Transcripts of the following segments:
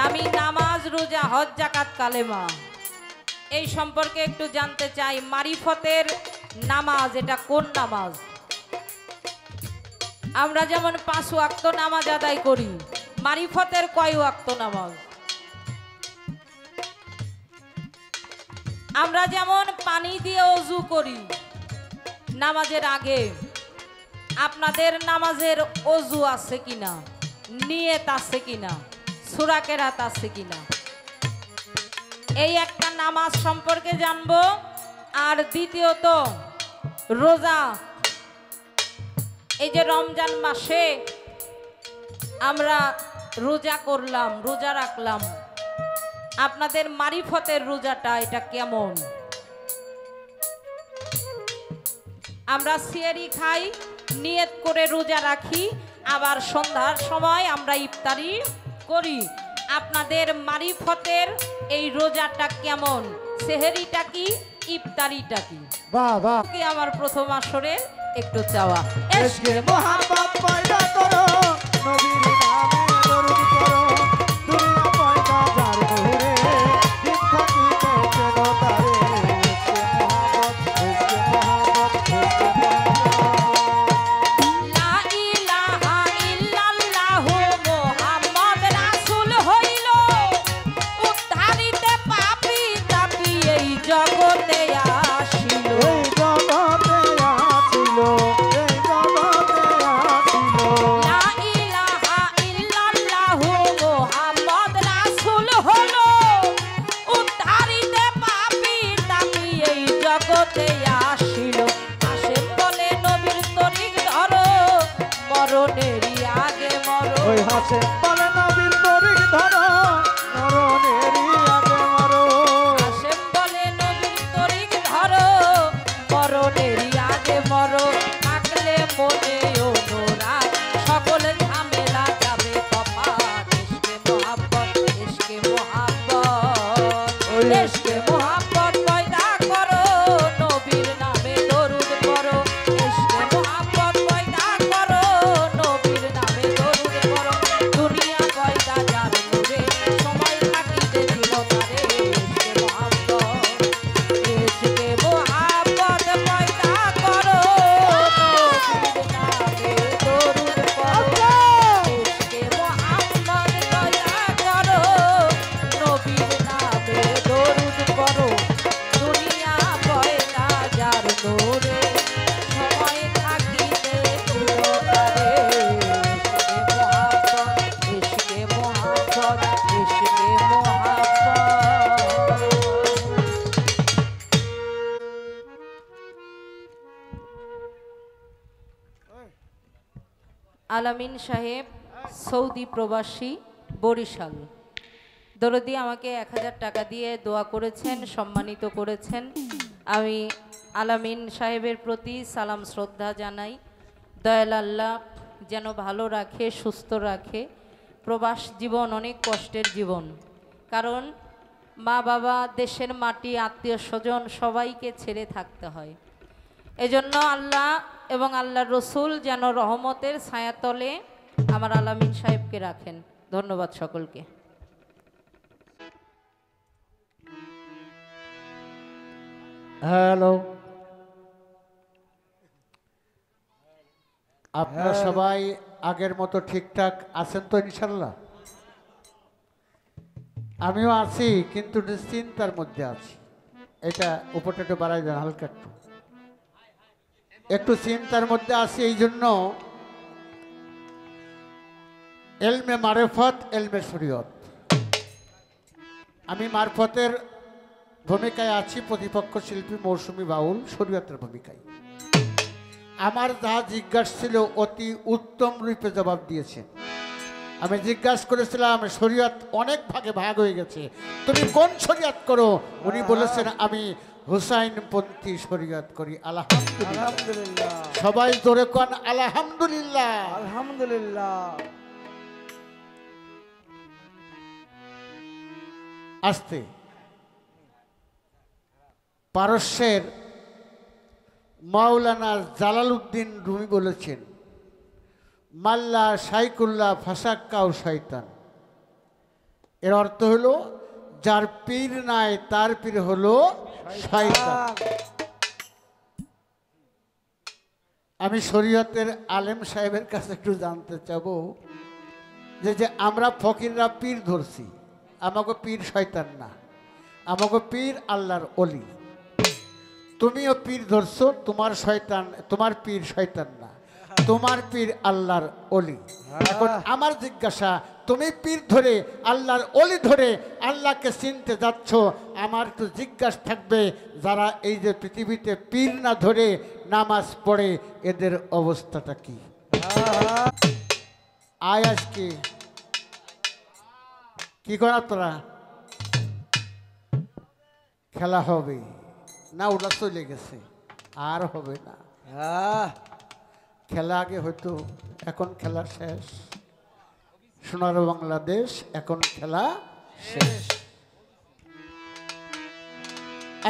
আমি নামাজ রোজা হজ যাকাত কালেমা এই সম্পর্কে একটু জানতে চাই। মারিফতের নামাজ এটা কোন নামাজ? আমরা যেমন 5 ওয়াক্ত নামাজ আদায় করি, মারিফতের কয় ওয়াক্ত নামাজ? আমরা যেমন পানি দিয়ে ওযু করি নামাজের আগে, আপনাদের নামাজের ওযু আছে কিনা, নিয়ত আছে কিনা, সূরা কেরাত আছে কিনা, এই একটা নামাজ সম্পর্কে জানবো। আর দ্বিতীয়ত রোজা, এই যে রমজান মাসে আমরা রোজা করলাম, রোজা রাখলাম, আপনাদের মারিফতের রোজাটা এটা কেমন? আমরা সিয়ারি খাই, নিয়ত করে রোজা রাখি, আবার সন্ধ্যার সময় আমরা ইফতারি করি। আপনাদের মারিফতের এই রোজাটা কেমন? সেহরিটা কি, ইফতারিটা কি? বাহ বাহ, কি আমার প্রথম আসরের একটু চাওয়া। এসকে মোহাম্মদ পয়দা করো, নবীর নামে দরুদ করো, দুনিয়া পয়দা যার নূরে, দীক্ষা দিতে চেনো তারে। SK Mohammad, SK Mohammad, SK Mohammad. লা ইলাহা ইল্লাল্লাহু মুহাম্মদ রাসূল হইল, উদ্ধারিতে পাপী তাপী এই জগতে আসিল। এই জগতে আছিল, এই জগতে আছিল। লা ইলাহা ইল্লাল্লাহু মুহাম্মদ রাসূল হলো, উদ্ধারিতে পাপী তাপী এই জগতে আসিল। আসেন বলে নবীর তরিক ধরো, মরণেরই আগে মরো। ওই হাসে বলে নবীর তরিক ধরো, মরণেরই আগে মরো। আসেন বলে নবীর তরিক ধরো, মরণেরই আগে মরো। থাকলে মনে অনুরাগ, সকল ঝামেলা যাবে কপাল। ইশকে মোহাব্বত, ইশকে মোহাব্বত, ইশকে মোহাব্বত পয়দা করো, নবীর নামে দরুদ পড়ো। ইশকে মোহাব্বত পয়দা করো, নবীর নামে দরুদ পড়ো। দুনিয়া পয়দা যার নূরে, সময় থাকিতে দিল তারে। ইশকে মোহাব্বত, ইশকে মোহাব্বত পয়দা করো, নবীর নামে দরুদ পড়ো। ইশকে মোহাম্মদ পয়দা করো, নবীর নামে দরুদ পড়ো। দুনিয়া পয়দা যার নূরে, সময় থাকিতে দিল তারে। ইশকে মোহাব্বত, ইশকে মোহাব্বত, আলামিন সাহেব সৌদি প্রবাসী, বরিশাল। দরদি আমাকে 1000 টাকা দিয়ে দোয়া করেছেন, সম্মানিত করেছেন। আমি আলামিন সাহেবের প্রতি সালাম শ্রদ্ধা জানাই। দয়াল আল্লাহ যেন ভালো রাখে, সুস্থ রাখে। প্রবাস জীবন অনেক কষ্টের জীবন, কারণ মা বাবা, দেশের মাটি, আত্মীয় স্বজন সবাইকে ছেড়ে থাকতে হয়। এজন্য আল্লাহ এবং আল্লাহর রসুল যেন রহমতের ছায়াতলে আমার আলামিন সাহেবকে রাখেন। ধন্যবাদ সকলকে। হ্যালো, আপনারা সবাই আগের মতো ঠিকঠাক আছেন তো ইনশাল্লাহ? আমিও আছি, কিন্তু চিন্তার মধ্যে আছি। এটা উপরটা একটু বাড়াই দেন হালকা, একটু চিন্তার মধ্যে আছি। এই জন্য এলমে মারেফত, এলমে শরীয়ত, আমি মারফতের ভূমিকায় আছি, প্রতিপক্ষ শিল্পী মৌসুমী বাউল শরীয়তের ভূমিকায়। আমার যা জিজ্ঞাসা ছিল অতি উত্তম রূপে জবাব দিয়েছে। আমি জিজ্ঞাসা করেছিলাম শরীয়ত অনেক ভাগে ভাগ হয়ে গেছে, তুমি কোন শরীয়ত করো? উনি বলেছেন আমি হুসাইনপন্থী শরীয়ত করি। আলহামদুলিল্লাহ, সবাই জোরে কোন আলহামদুলিল্লাহ। আলহামদুলিল্লাহ। আসতে পারস্যের মাওলানা জালালউদ্দিন রুমি বলেছেন, মাল্লা শাইকুল্লাহ ফাসাক্কাও শয়তান। এর অর্থ হলো যার পীর নাই তার পীর হলো শয়তান। আমি শরীয়তের আলেম সাহেবের কাছে একটু জানতে চাবো যে আমরা ফকিররা পীর ধরছি, আমাকে পীর শয়তান না, আমাকে পীর আল্লাহর অলি। তুমিও পীর ধরছো, তোমার শয়তান, তোমার পীর শয়তান না, তোমার পীর আল্লাহর অলি। এখন আমার জিজ্ঞাসা, তুমি পীর ধরে আল্লাহর অলি ধরে আল্লাহকে চিনতে যাচ্ছ, আমার তো জিজ্ঞাসা থাকবে যারা এই যে পৃথিবীতে পীর না ধরে নামাজ পড়ে এদের অবস্থাটা কি? আয় আজকে কি করা তোরা? খেলা হবে না? ওটা চলে গেছে, আর হবে না খেলা। আগে হয়তো, এখন খেলা শেষ। সোনার বাংলাদেশ, এখন খেলা শেষ।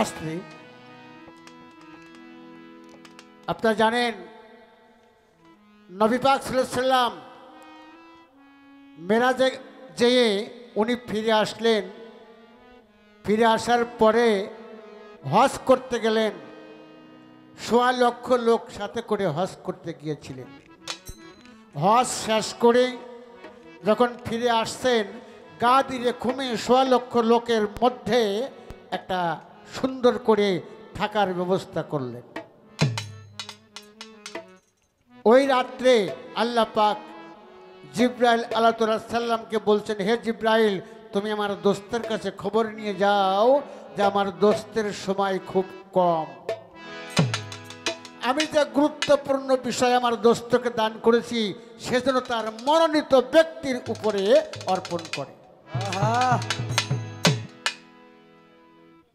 আসলে আপনারা জানেন নবী পাক সাল্লাল্লাহু আলাইহি সাল্লাম মেরাজে যেয়ে উনি ফিরে আসলেন। ফিরে আসার পরে হজ করতে গেলেন। ১.৫ লক্ষ লোক সাথে করে হজ করতে গিয়েছিলেন। হজ শেষ করে যখন ফিরে আসছেন, গা দিয়ে ঘুমে ১.৫ লক্ষ লোকের মধ্যে একটা সুন্দর করে থাকার ব্যবস্থা করলেন। ওই রাত্রে আল্লাহ পাক জিব্রাইল আলাইহিস সালামকে বলছেন, হে জিব্রাইল, তুমি আমার দোস্তের কাছে খবর নিয়ে যাও যে আমার দোস্তের সময় খুব কম, আমি যে গুরুত্বপূর্ণ বিষয় আমার দোস্তকে দান করেছি সেজন্য তার মনোনীত ব্যক্তির উপরে অর্পণ করে।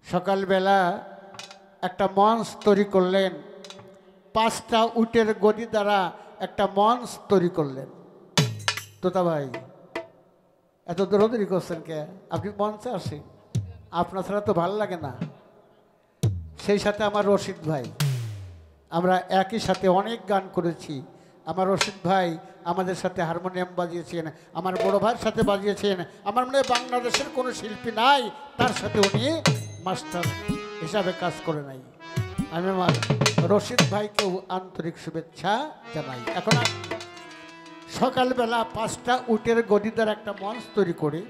সকালবেলা একটা মঞ্চ তৈরি করলেন, 5টা উটের গদি দ্বারা একটা মঞ্চ তৈরি করলেন। তোতা ভাই এত দৌড়দৌড়ি করছেন কে? আপনি মঞ্চে আসেন, আপনার ছাড়া তো ভালো লাগে না। সেই সাথে আমার রশিদ ভাই, আমরা একই সাথে অনেক গান করেছি। আমার রশিদ ভাই আমাদের সাথে হারমোনিয়াম বাজিয়েছেন, আমার বড় ভাইয়ের সাথে বাজিয়েছেন। আমার মনে হয় বাংলাদেশের কোনো শিল্পী নাই তার সাথে উনি মাস্টার হিসাবে কাজ করে নাই। আমি আমার রশিদ ভাইকেও আন্তরিক শুভেচ্ছা জানাই। এখন সকালবেলা 5টা উটের গদিদার একটা মঞ্চ তৈরি করে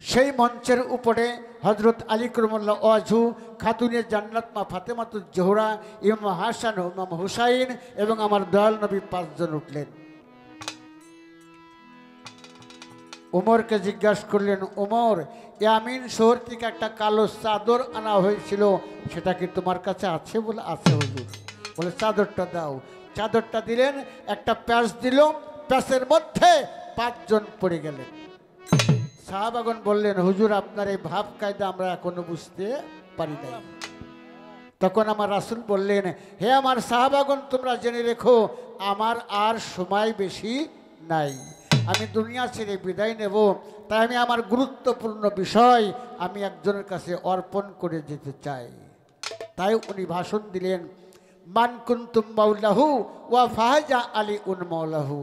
সেই মঞ্চের উপরে হজরত আলী করমুল্লাহ ওয়াজু, খাতুনে জান্নাত মা ফাতেমাতুজ জোহরা, ইমাম হাসান, ইমাম হুসাইন এবং আমার দয়াল নবী 5 জন উঠলেন। উমরকে জিজ্ঞাসা করলেন, উমর, ইয়ামিন শহর থেকে একটা কালো চাদর আনা হয়েছিল, সেটা কি তোমার কাছে আছে? বলে আছে হুজুর। বলে চাদরটা দাও। চাদরটা দিলেন, একটা প্যাঁচ দিল, প্যাঁচের মধ্যে 5 জন পড়ে গেলেন। সাহাবাগণ বললেন, হুজুর আপনার এই ভাব কায়দা আমরা এখনো বুঝতে পারি নাই। তখন আমার রাসূল বললেন, হে আমার সাহাবাগণ, তোমরা জেনে রেখো আমার আর সময় বেশি নাই, আমি দুনিয়া ছেড়ে বিদায় নেব। তাই আমি আমার গুরুত্বপূর্ণ বিষয় আমি একজনের কাছে অর্পণ করে যেতে চাই। তাই উনি ভাষণ দিলেন, মান কুনতুম মাওলাহু ওয়া ফাহাজা আলী উন মাওলাহু,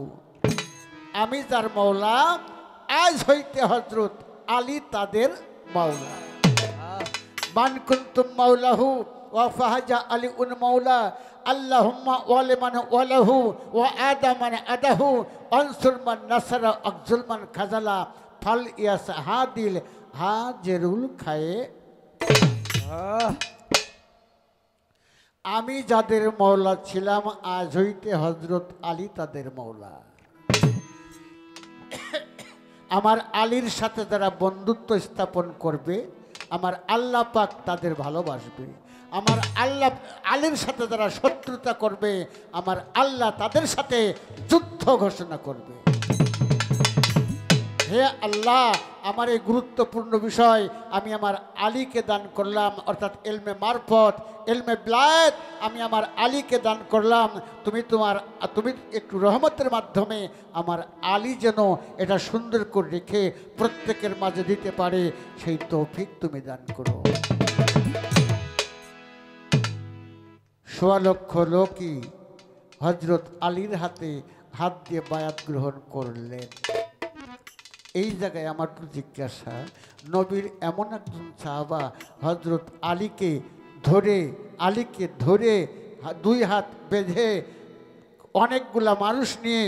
আমি যার মাওলা আজ হইতে হযরত আলী তাদের মাওলা। মান কুনতুম মাওলাহু ওয়া ফাহাজা আলী উন মাওলা, আল্লাহুম্মা ওয়ালিমান ওয়ালাহু ওয়া আদামান আদাহু আনসুর মান নাসারা আকজুল মান খাজালা ফাল ইয়াস হাদিল হাজেরুল খায়ে। আমি যাদের মওলা ছিলাম আজ হইতে হযরত আলী তাদের মওলা। আমার আলীর সাথে যারা বন্ধুত্ব স্থাপন করবে আমার আল্লাহ পাক তাদের ভালোবাসবে। আমার আল্লাহ আলীর সাথে যারা শত্রুতা করবে আমার আল্লাহ তাদের সাথে যুদ্ধ ঘোষণা করবে। হে আল্লাহ, আমার এই গুরুত্বপূর্ণ বিষয় আমি আমার আলীকে দান করলাম, অর্থাৎ এলমে মারফত, এলমে বিলায়েত আমি আমার আলীকে দান করলাম। তুমি একটু রহমতের মাধ্যমে আমার আলী যেন এটা সুন্দর করে রেখে প্রত্যেকের মাঝে দিতে পারে, সেই তৌফিক তুমি দান করো। ১.৫ লক্ষ লোকই হজরত আলীর হাতে হাত দিয়ে বায়াত গ্রহণ করলেন। এই জায়গায় আমার তো জিজ্ঞাসা, নবীর এমন একজন সাহাবা হজরত আলীকে ধরে দুই হাত বেঁধে অনেকগুলা মানুষ নিয়ে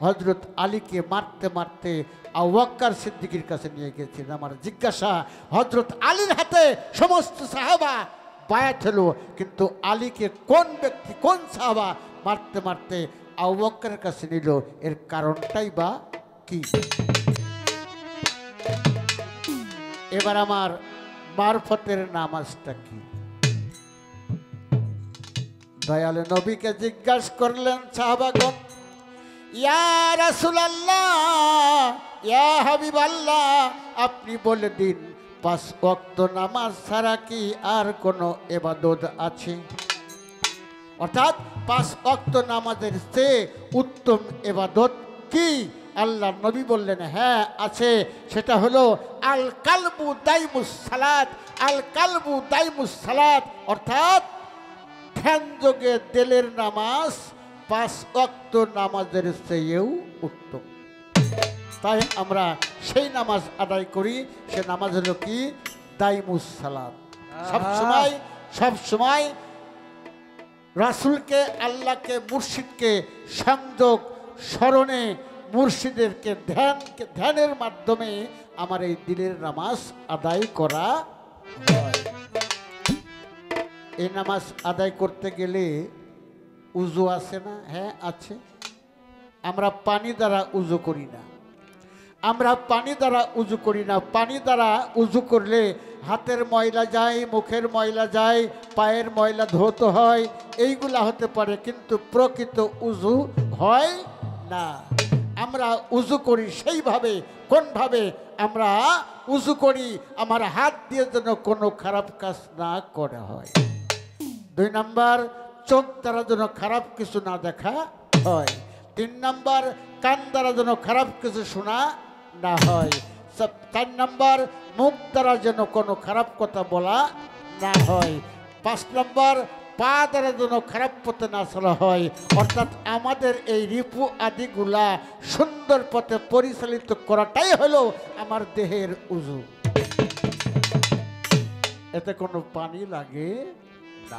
হজরত আলীকে মারতে মারতে আবু বকর সিদ্দিকের কাছে নিয়ে গেছেন। আমার জিজ্ঞাসা, হজরত আলীর হাতে সমস্ত সাহাবা বায়াত হলো, কিন্তু আলীকে কোন ব্যক্তি, কোন সাহাবা মারতে মারতে আবু বকরের কাছে নিল? এর কারণটাই বা কি? এবার আমার মারফতের নামাজটা কি? দয়াল নবীকে জিজ্ঞাসা করলেন সাহাবাগণ, ইয়া রাসূলুল্লাহ, ইয়া হাবিবাল্লাহ, আপনি বলে দিন 5 ওয়াক্ত নামাজ ছাড়া কি আর কোনো ইবাদত আছে? অর্থাৎ 5 ওয়াক্ত নামাজের চেয়ে উত্তম ইবাদত কি? আল্লাহ নবী বললেন, হ্যাঁ আছে, সেটা হলো আল কালবু দাইমুস সালাত। আল কালবু দাইমুস সালাত অর্থাৎ ধ্যান যোগে দিলের নামাজ 5 ওয়াক্ত নামাজের চেয়েও উত্তম। তাই আমরা সেই নামাজ আদায় করি। সে নামাজ হলো কি? দাইমুস সালাত। সবসময় রাসূলকে, আল্লাহকে, মুর্শিদকে সংযোগ স্মরণে, মুর্শিদেরকে ধ্যানের মাধ্যমে আমার এই দিলের নামাজ আদায় করা হয়। এই নামাজ আদায় করতে গেলে উজু আছে না? হ্যাঁ আছে। আমরা পানি দ্বারা উজু করি না। পানি দ্বারা উজু করলে হাতের ময়লা যায়, মুখের ময়লা যায়, পায়ের ময়লা ধুতে হয়, এইগুলা হতে পারে, কিন্তু প্রকৃত উজু হয় না। আমরা উজু করি সেইভাবে, কোনভাবে আমরা উজু করি? আমার হাত দিয়ে যেন কোনো খারাপ কাজ না করা হয়। 2 নাম্বার, চোখ দ্বারা যেন খারাপ কিছু না দেখা হয়। 3 নাম্বার, কান দ্বারা যেন খারাপ কিছু শোনা না হয়। 4 নাম্বার, মুখ দ্বারা যেন কোনো খারাপ কথা বলা না হয়। 5 নাম্বার, পা দ্বারা যেন খারাপ পথে না চলা হয়। অর্থাৎ আমাদের এই রিপু আদিগুলা সুন্দর পথে পরিচালিত করাটাই হলো আমার দেহের উজু। এতে কোনো পানি লাগে না।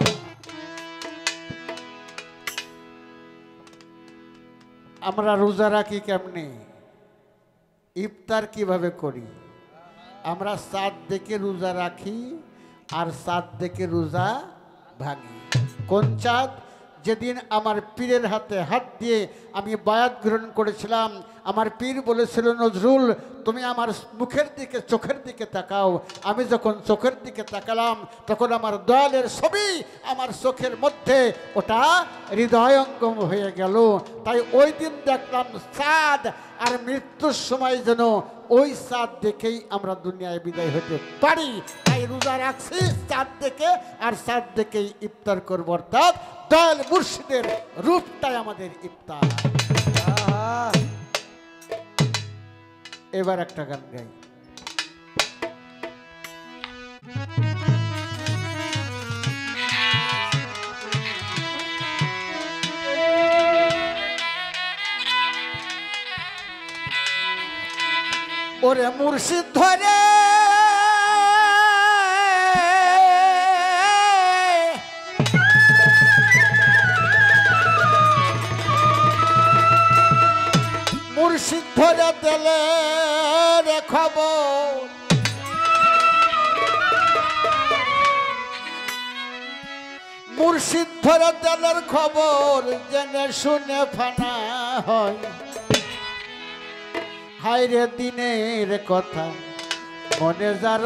আমরা রোজা রাখি কেমনে? ইফতার কিভাবে করি? আমরা চাঁদ দেখে রোজা রাখি আর চাঁদ দেখে রোজা ভাঙি। কোন চাঁদ? যেদিন আমার পীরের হাতে হাত দিয়ে আমি বায়াত গ্রহণ করেছিলাম, আমার পীর বলেছিল, নজরুল তুমি আমার মুখের দিকে, চোখের দিকে তাকাও। আমি যখন চোখের দিকে তাকালাম, তখন আমার দয়ালের ছবি আমার চোখের মধ্যে ওটা হৃদয়ঙ্গম হয়ে গেল। তাই ওই দিন দেখলাম চাঁদ, আর মৃত্যুর সময় যেন ওই চাঁদ দেখেই আমরা দুনিয়ায় বিদায় হতে পারি। তাই রোজা রাখছি চাঁদ দেখে, আর চাঁদ দেখেই ইফতার করবো। অর্থাৎ দয়াল মুর্শিদের রূপটাই আমাদের ইফতার। এবার একটা গান গাই। ওরে মুর্শিদ ধরে মুর্শিদ ধরে দিলে রে খবর, মুর্শিদ ধরে দিলের খবর জেনে শুনে ফানা হয়। হায়রে দিনের কথা মনে যার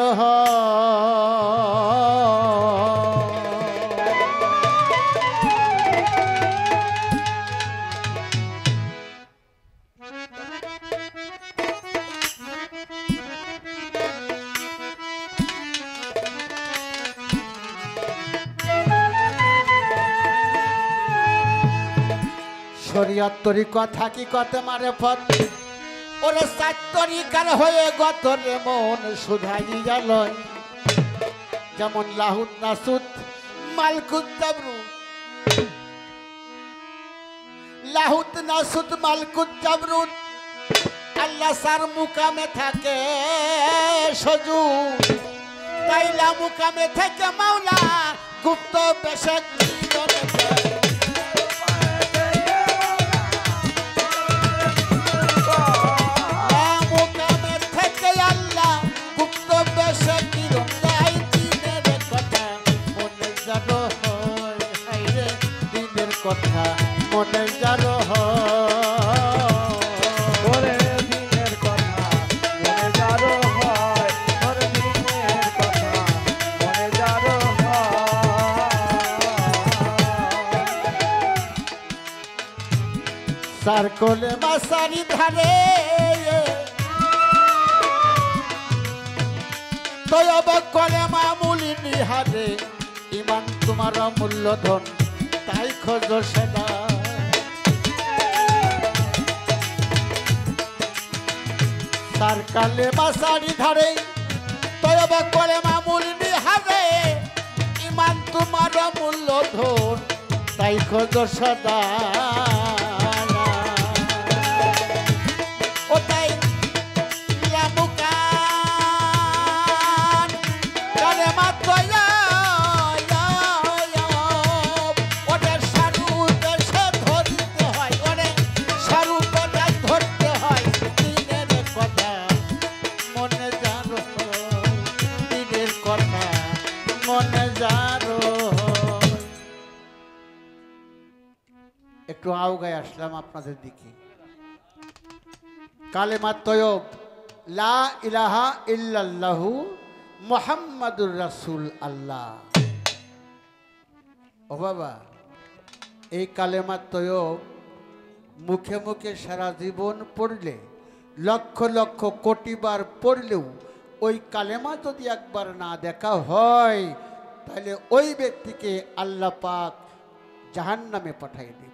শরিয়ত তরিকা থাকি কত মারে পথ, ওরে 7 তরিকার হয়ে গত রে মন শুধাই গেল। যেমন লাহুত নাসুত মালকুত জাবরুত, লাহুত নাসুত মালকুত জাবরুত আল্লাহ সার মুকামে থাকে সজু, তাইলা মুকামে থেকে মাওলা গুপ্ত বেশে মুকামে থেকে আল্লাহ গুপ্ত বেশে কিরণ দেয় দিনের কথা মনে জানো হয়, হায়রে দিনের কথা মনে জানো হয়। সার কোলে মাসারি ধারে তয়ব করে মামুলি নিহারে, ইমান তোমার মূল্যধন তাই খোঁজ সদা। সার কালে মাসারি ধারে তয়ব করে মামুলি নিহারে, ইমান তোমার মূল্যধন তাই খোঁজ সদা। একটু আওগায় আসলাম আপনাদের দিকে। কালেমা তয়ব লা ইলাহা ইল্লাল্লাহু মুহাম্মাদুর রাসূল আল্লাহ। ও বাবা, এই কালেমা তয়ব মুখে মুখে সারা জীবন পড়লে, লক্ষ লক্ষ কোটিবার পড়লেও ওই কালেমা যদি একবার না দেখা হয় তাহলে ওই ব্যক্তিকে আল্লাহ পাক জাহান্নামে পাঠিয়ে দেবে।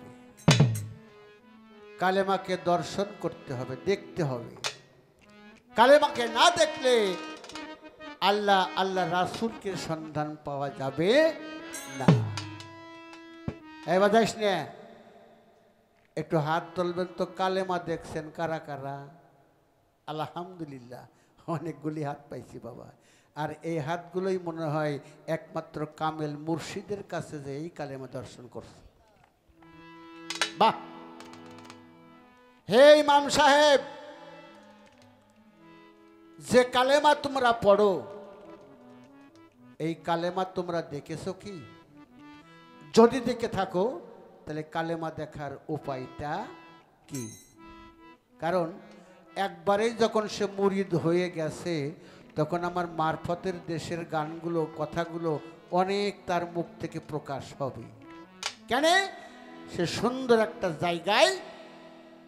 কালেমাকে দর্শন করতে হবে, দেখতে হবে। কালেমাকে না দেখলে আল্লাহ আল্লাহ রাসূলকে সন্ধান পাওয়া যাবে না। এবার যাইস না, একটু হাত তুলবেন তো। কালেমা দেখছেন কারা কারা? আলহামদুলিল্লাহ, অনেকগুলি হাত পাইছি বাবা। আর এই হাতগুলোই মনে হয় একমাত্র কামেল মুর্শিদের কাছে যে এই কালেমা দর্শন করছে। বাহ! হে ইমাম সাহেব, যে কালেমা তোমরা পড়ো এই কালেমা তোমরা দেখেছো কি? যদি দেখে থাকো তাহলে কালেমা দেখার উপায়টা কি? কারণ একবারেই যখন সে মুরিদ হয়ে গেছে তখন আমার মারফতের দেশের গানগুলো, কথাগুলো অনেক তার মুখ থেকে প্রকাশ হবে। কেন? সে সুন্দর একটা জায়গায়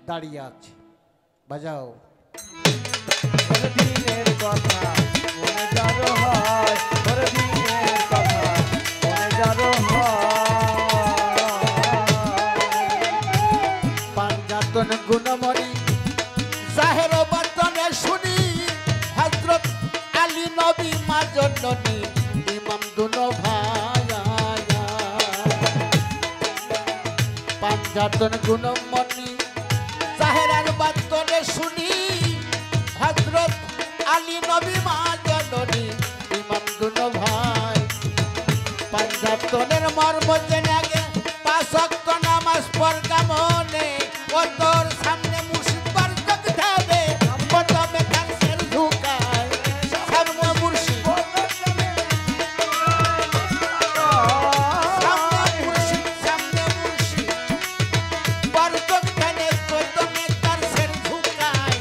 দাঁড়িয়ে আছে। বাজাও। দিনের কথা মনে যারো হয়, দিনের কথা মনে যারো হয়। পাঞ্জাতন গুণমণি জাহের বাতনে শুনি, হযরত আলী নবী মা জননী ইমাম দুনো ভাই। পাঞ্জাতন গুণমণি জাহেরার বাতনে শুনি, হযরত আলী নবী মা জননী ইমাম দুনো ভাই। পাঞ্জাতনের মর্ম জেনে গে 5 ওয়াক্ত নামাজ পড়া মনে, ও তোর সামনে মুর্শিদবার চোখ ধাবে, প্রথমে তার সের ঝুঁকায় সামনে মুর্শিদ, সামনে মুর্শিদ বার চোখ ধানে প্রথমে তার সের ঝুঁকায়।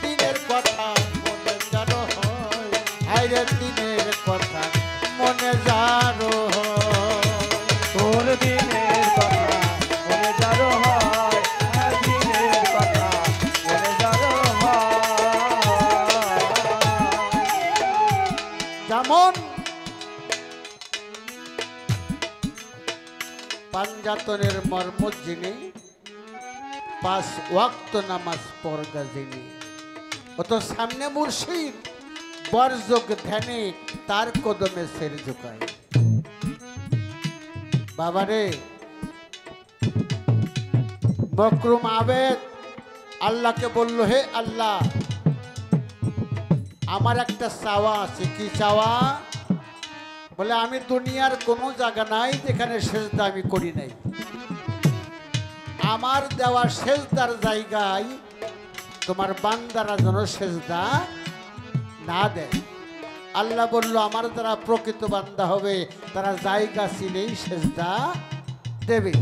দিনের কথা মনে জানো হয়, হায়রে দিনের কথা মনে জানো হয়। তোর দিনের কথা মনে যারো হয়, দিনের কথা মনে যারো হয়। যেমন পাঞ্জাতনের মর্ম যিনি, 5 ওয়াক্ত নামাজ পড়া যিনি, ও তো সামনে মুর্শিদ বরযোগ ধ্যানে তার কদমে সের ঝুঁকায়। বাবারে, মকরুম আবেদ আল্লাহকে বলল, হে আল্লাহ, আমার একটা চাওয়া আছে। কি চাওয়া? বলে আমি দুনিয়ার কোনো জায়গা নাই যেখানে সেজদা আমি করি নাই। আমার দেওয়া সেজদার জায়গায় তোমার বান্দারা যেন সেজদা না দেয়। আল্লাহ বলল আমার যারা প্রকৃত বান্দা হবে তারা জায়গা চিনেই সেজদা দেবে।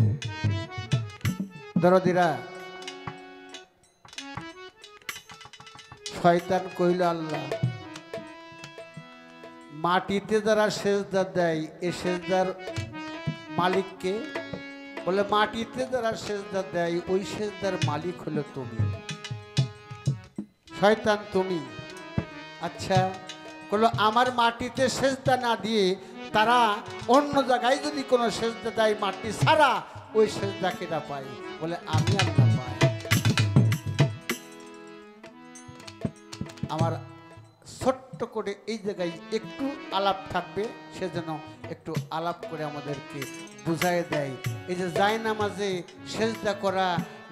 দরদিরা, শয়তান কইল আল্লাহ মাটিতে যারা সেজদা দেয় এ সেজদার মালিককে? বলে মাটিতে যারা সেজদা দেয় ওই সেজদার মালিক হলো তুমি। শয়তান তুমি? আচ্ছা, বললো আমার মাটিতে সেজদা না দিয়ে তারা অন্য জায়গায় যদি কোনো সেজদা দেয় মাটি ছাড়া, ওই সেজদা কেটা পাই? বলে আমি আল্লাহ পাই। আমার ছোট্ট করে এই জায়গায় একটু আলাপ থাকবে, সেজন্য একটু আলাপ করে আমাদেরকে বুঝায় দেয়। এই যে জায়নামাজে সেজদা করা,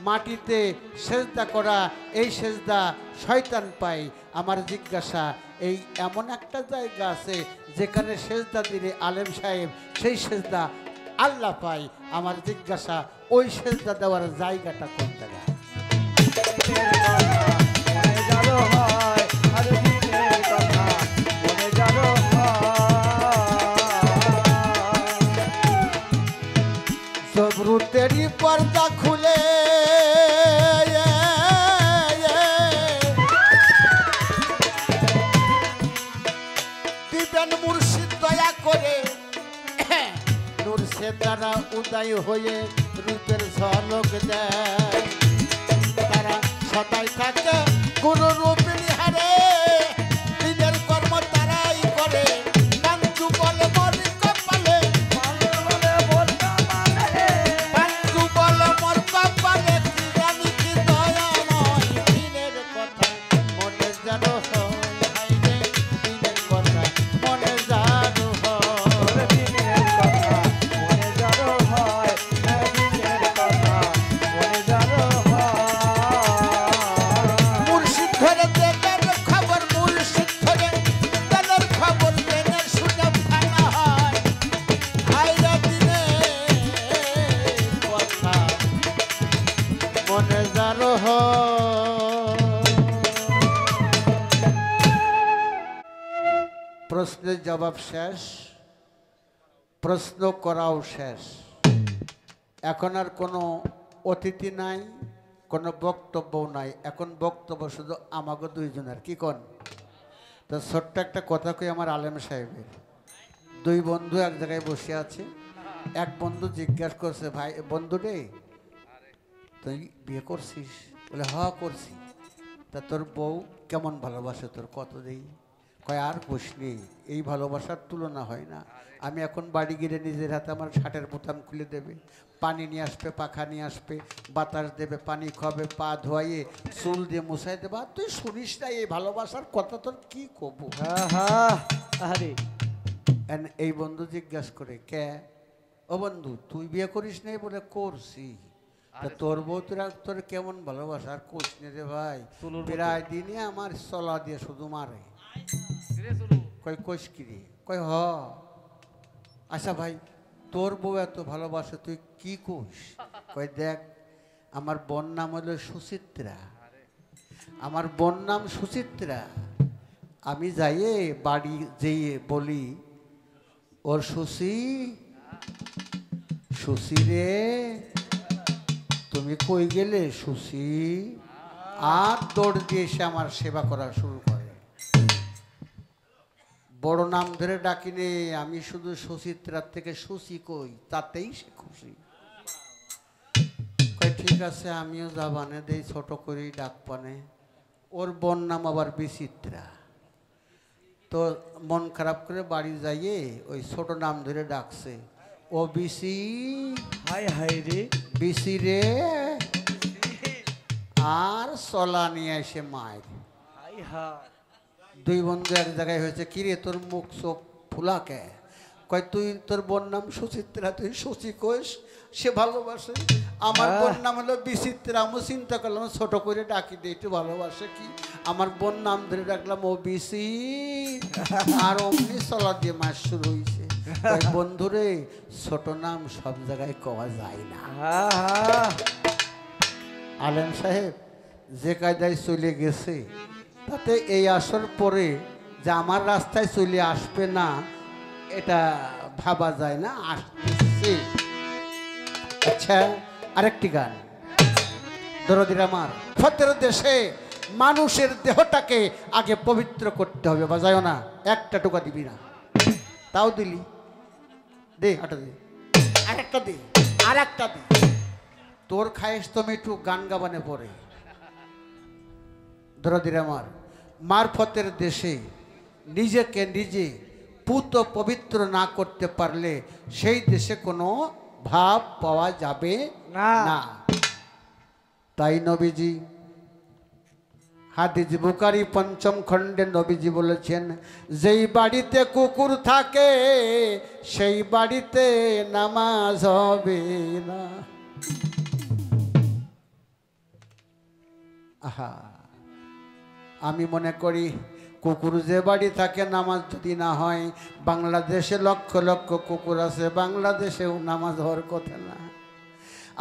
মাটিতে সেজদা করা, এই সেজদা শয়তান পায়। আমার জিজ্ঞাসা, এই এমন একটা জায়গা আছে যেখানে সেজদা দিলে আলেম সাহেব সেই সেজদা আল্লাহ পায়। আমার জিজ্ঞাসা, ওই সেজদা দেওয়ার জায়গাটা কোন জায়গা? জবরুতেরই পর্দা খুলে দিবেন মুর্শিদ দয়া করে, নূর সে তারা উদয় হয়ে রূপের ঝলক দেয়। তারা সদাই থাকে গুরু রূপিণী হারে, নিজের কর্ম তারাই করে। পাঞ্চু বলে মর কপালে, পাঞ্চু বলে মর কপালে, কি জানি কি দয়াময় দিনের কথা মনে জানো হয় রে, দিনের কথা মনে জানো হয়। মুর্শিদ ধরে দেনের খবর, মুর্শিদ ধরে দেনের খবর, দেনের শুনে ভাঙা হয়। হায়রা দিনের কথা মনে জানো হয়। প্রশ্নের জবাব শেষ, প্রশ্ন করাও শেষ। এখন আর কোনো অতিথি নাই, কোনো বক্তব্য নাই। এখন বক্তব্য শুধু আমাকে দুইজনের। কি কন? তো ছোট্ট একটা কথা কই আমার আলেম সাহেবের। দুই বন্ধু এক জায়গায় বসে আছে। এক বন্ধু জিজ্ঞাসা করছে, ভাই বন্ধু রে, তুই বিয়ে করছিস? বলে হ করছি। তা তোর বউ কেমন ভালোবাসে তোর, কত দেই? কয় আর বসলি, এই ভালোবাসার তুলনা হয় না। আমি এখন বাড়ি গিয়ে নিজের হাতে আমার শার্টের বোতাম খুলে দেবে, পানি নিয়ে আসবে, পাখা নিয়ে আসবে, বাতাস দেবে, পানি খাবে, পা ধোয়াইয়ে চুল দিয়ে মুছাই দেবে। আর তুই শুনিস না এই ভালোবাসার কথা, তোর কি কব? আরে এই বন্ধু জিজ্ঞাসা করে, কে? ও বন্ধু তুই বিয়ে করিস নাই? বলে করছি। তা তোর বউ তোর কেমন ভালোবাসা আর কোচ নে রে ভাই, প্রায় দিনে আমার চলা দিয়ে শুধু মারে। কয় কোষ কিরে? কয় হ। আচ্ছা ভাই, তোর বউ এত ভালোবাসে তুই কি কোষ? কয় দেখ, আমার বোন নাম হলো সুচিত্রা, আমার বোন নাম সুচিত্রা। আমি যাইয়ে বাড়ি যেয়ে বলি, ওর সুচি, সুচি রে তুমি কই গেলে সুচি? আর দৌড় দিয়ে এসে আমার সেবা করা শুরু করে। বড় নাম ধরে ডাকিনে আমি শুধু সুচিত্রার থেকে সুচি কই, তাতেই সে খুশি। কয় ঠিক আছে, আমিও যাবানে দেই, ছোট করেই ডাকপানে। ওর বোন নাম আবার বিচিত্রা। তো মন খারাপ করে বাড়ি যাইয়ে ওই ছোট নাম ধরে ডাকছে, ও বিসি, হাই হাই রে, বিসি রে। আর চলা নিয়ে এসে মায়ের। High high. দুই বন্ধু এক জায়গায় হয়েছে, কিরে তোর মুখ চোখ ফুলাকে? কয় তুই, তোর বোন নাম সুচিত্রা, তুই সুচি কোষ, সে ভালোবাসে। আমার বোন নাম হলো বিচিত্রা, আমি চিন্তা করলাম ছোট করে ডাকি দিই, একটু ভালোবাসে কি। আমার বোন নাম ধরে রাখলাম ওবিসি, আর অমনি চলা দিয়ে মাস শুরু হয়েছে। তাই বন্ধুরে ছোট নাম সব জায়গায় কওয়া যায় না। আলেম সাহেব যে কায়দায় চলে গেছে, তাতে এই আসর পরে যে আমার রাস্তায় চলে আসবে না এটা ভাবা যায় না, আসতেছে। আচ্ছা, আরেকটি গান। দরদির আমার, ফতের দেশে মানুষের দেহটাকে আগে পবিত্র করতে হবে। বাজায়ও না, একটা টোকা দিবি না, তাও দিলি, দে আটা দে, আরেকটা দে, আর একটা দে। তোর খায়েস তুমি একটু গান গাবানে পড়ে। দরদির আমার, মারফতের দেশে নিজেকে নিজে পুত পবিত্র না করতে পারলে সেই দেশে কোনো ভাব পাওয়া যাবে না। তাই নবীজি হাদিস বুখারী ৫ম খণ্ডে নবীজি বলেছেন, যেই বাড়িতে কুকুর থাকে সেই বাড়িতে নামাজ হবে না। আহা, আমি মনে করি কুকুর যে বাড়ি থাকে নামাজ যদি না হয়, বাংলাদেশে লক্ষ লক্ষ কুকুর আছে, বাংলাদেশেও নামাজ হওয়ার কথা না।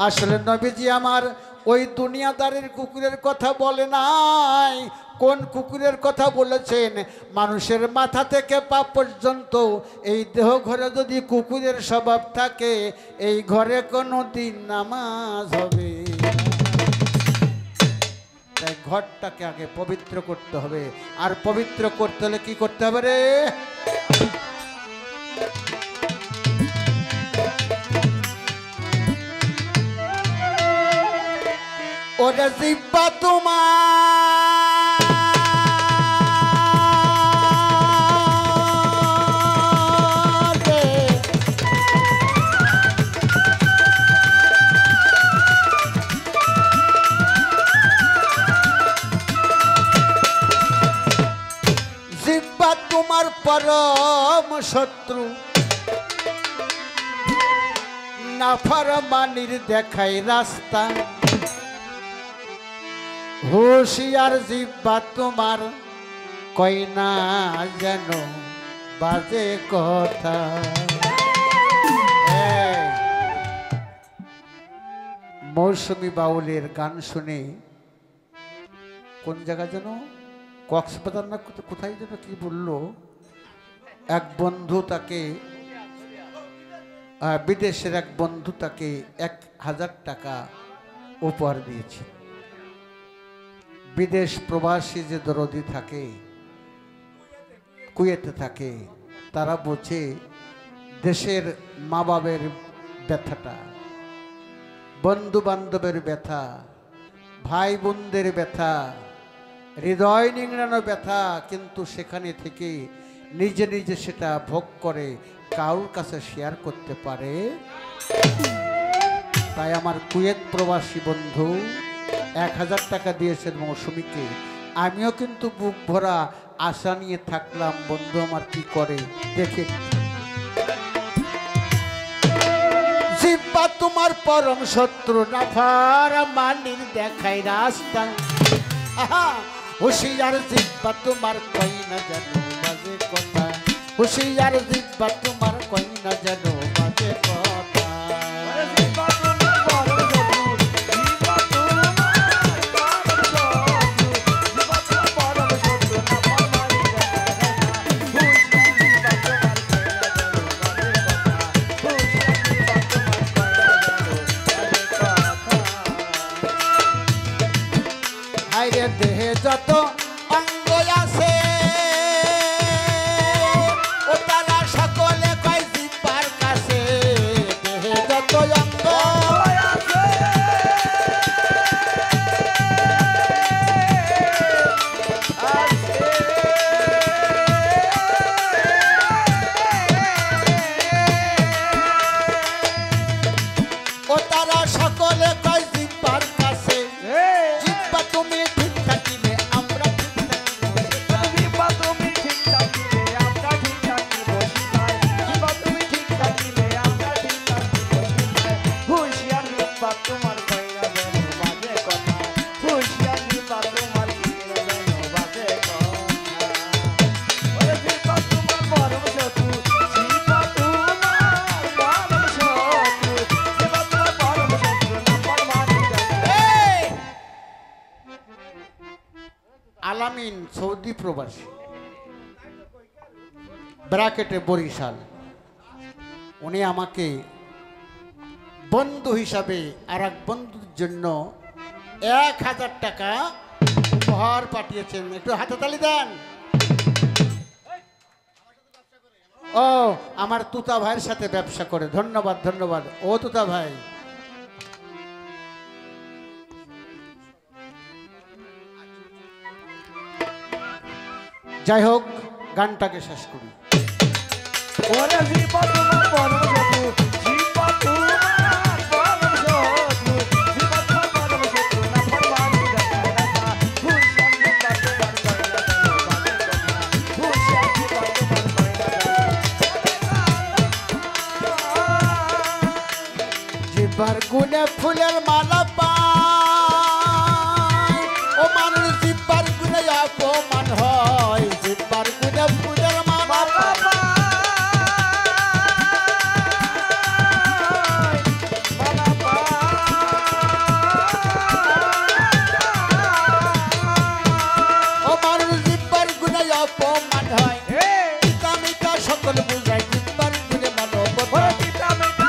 আসলে নবীজি আমার ওই দুনিয়াদারের কুকুরের কথা বলে নাই। কোন কুকুরের কথা বলেছেন? মানুষের মাথা থেকে পা পর্যন্ত এই দেহ ঘরে যদি কুকুরের স্বভাব থাকে, এই ঘরে কোনো দিন নামাজ হবে। তাই ঘরটাকে আগে পবিত্র করতে হবে। আর পবিত্র করতে হলে কি করতে হবে রে? ওরে জিব্বা তোমার, জিব্বা তোমার পরম শত্রু, নাফরমানির দেখাই রাস্তা। হুশিয়ার জিব্বা তোমার, কই না যেন বাজে কথা। মৌসুমী বাউলের গান শুনে, কোন জায়গা যেন কক্সবাজার না কোথায় যেন কি বললো, এক বন্ধু তাকে, বিদেশের এক বন্ধু তাকে ১,০০০ টাকা উপহার দিয়েছে। বিদেশ প্রবাসী যে দরদি থাকে, কুয়েতে থাকে, তারা বোঝে দেশের মা বাবের ব্যথাটা, বন্ধু বান্ধবের ব্যথা, ভাই বোনদের ব্যথা, হৃদয় নিংড়ানো ব্যথা, কিন্তু সেখানে থেকে নিজে নিজে সেটা ভোগ করে কারোর কাছে শেয়ার করতে পারে। তাই আমার কুয়েত প্রবাসী বন্ধু ১,০০০ টাকা দিয়েছেন মৌসুমীকে। আমিও কিন্তু বুক ভরা আশা নিয়ে থাকলাম, বন্ধু আমার কি করে দেখে। জিব্বা তোমার পরম শত্রু, নাফরমানির দেখাই রাস্তা। হুশিয়ার জিব্বা তোমার, কই না যেন বাজে কথা। হুশিয়ার জিব্বা তোমার, কই না যেন বাজে কথা। দেহে যত অঙ্গ আছে ও তারা সকলে কয় জিব্বার কাছে। আলামিন সৌদি প্রবাসী, ব্র্যাকেটে বরিশাল। উনি আমাকে বন্ধু হিসাবে আর এক বন্ধুর জন্য 1000 টাকা উপহার পাঠিয়েছেন। একটু হাতে তালি দেন। ও আমার তুতা ভাইয়ের সাথে ব্যবসা করে। ধন্যবাদ ধন্যবাদ ও তুতা ভাই। যাই হোক, গানটাকে শেষ করি। ওরে জীবা তোমার পরম শত্রু, জীবা তোমার পরম শত্রু, জীবা তোমার পরম শত্রু, না ফরমানি দেখায় রাখা, হুশিয়ার জীবা তোমার কয়লা দেখায় রাখা, হুশিয়ার জীবা তোমার কয়লা দেখায়। জিব্বার গুনে ফুলের মালা পায়, ও মানুষ জিব্বার গুনে অপমান হয়। জিব্বার গুনে ফুলের মালা পায়, ও মানুষ জিব্বার গুনে অপমান হয়। পিতা মিতা সকল বুঝায় জিব্বার গুনে মানবতা। পিতা মিতা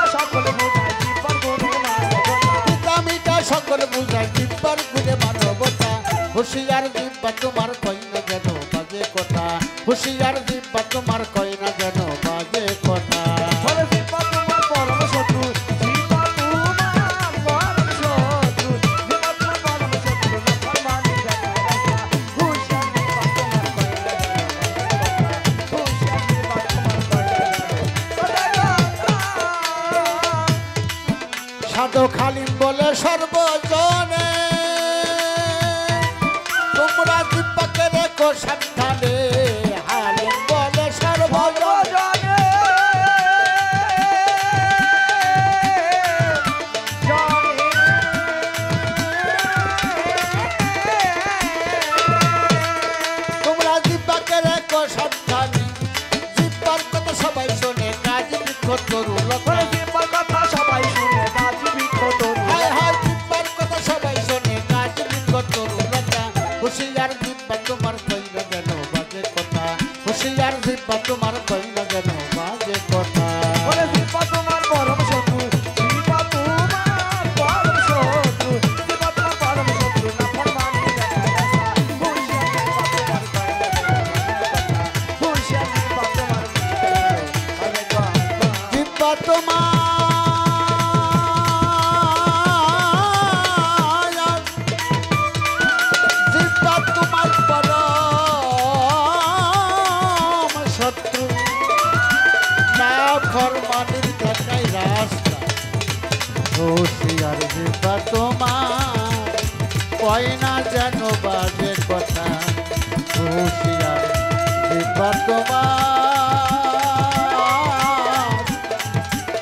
সকল বুঝায় জিব্বার গুনে মানবতা। হুশিয়ার জিব্বা তোমার কই না যেন বাজে কথা, হুশিয়ার জিব্বা তোমার কই না যেন বাজে কথা। ওরে জীবা তোমার পরম শত্রু, জীবা তোমার পরম শত্রু, জীবা তোমার পরম শত্রু, না ফরমানি দেখায় রাখা, হুশিয়ার জীবা তোমার কয়লা দেখায়, হুশিয়ার জীবা তোমার কয়লা দেখায়। সাধু খালিম বলে সর্বজনে, তোমরা জিব্বাকে রেখো সাবধানে। হালিম বলে সর্বজনে, তোমরা জিব্বাকে রেখো সাবধানে। জিব্বার কথা সবাই শোনে, কাজ বৃক্ষ তরুলতা। হায় হায় জিব্বার কথা সবাই শোনে, কাজ বৃক্ষ তরুলতা। হুশিয়ার জিব্বা তোমার কই না যেন বাজে কথা, হুশিয়ার জিব্বা তোমার কই না যেন বাজে কথা। জিব্বা তোমার, জিব্বা তোমার পরম শত্রু, না ফরমানির দেখাই রাস্তা। হুশিয়ার জিব্বা তোমার কয় না যেন বাজে কথা, হুশিয়ার জিব্বা তোমার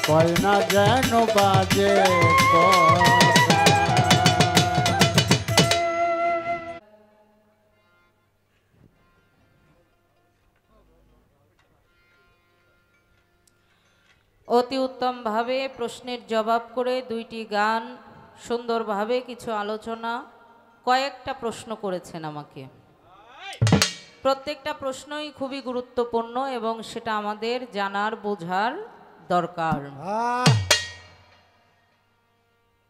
কয় না যেন বাজে কথা। অতি উত্তমভাবে প্রশ্নের জবাব করে 2টি গান, সুন্দরভাবে কিছু আলোচনা, কয়েকটা প্রশ্ন করেছেন আমাকে। প্রত্যেকটা প্রশ্নই খুবই গুরুত্বপূর্ণ এবং সেটা আমাদের জানার বোঝার দরকার।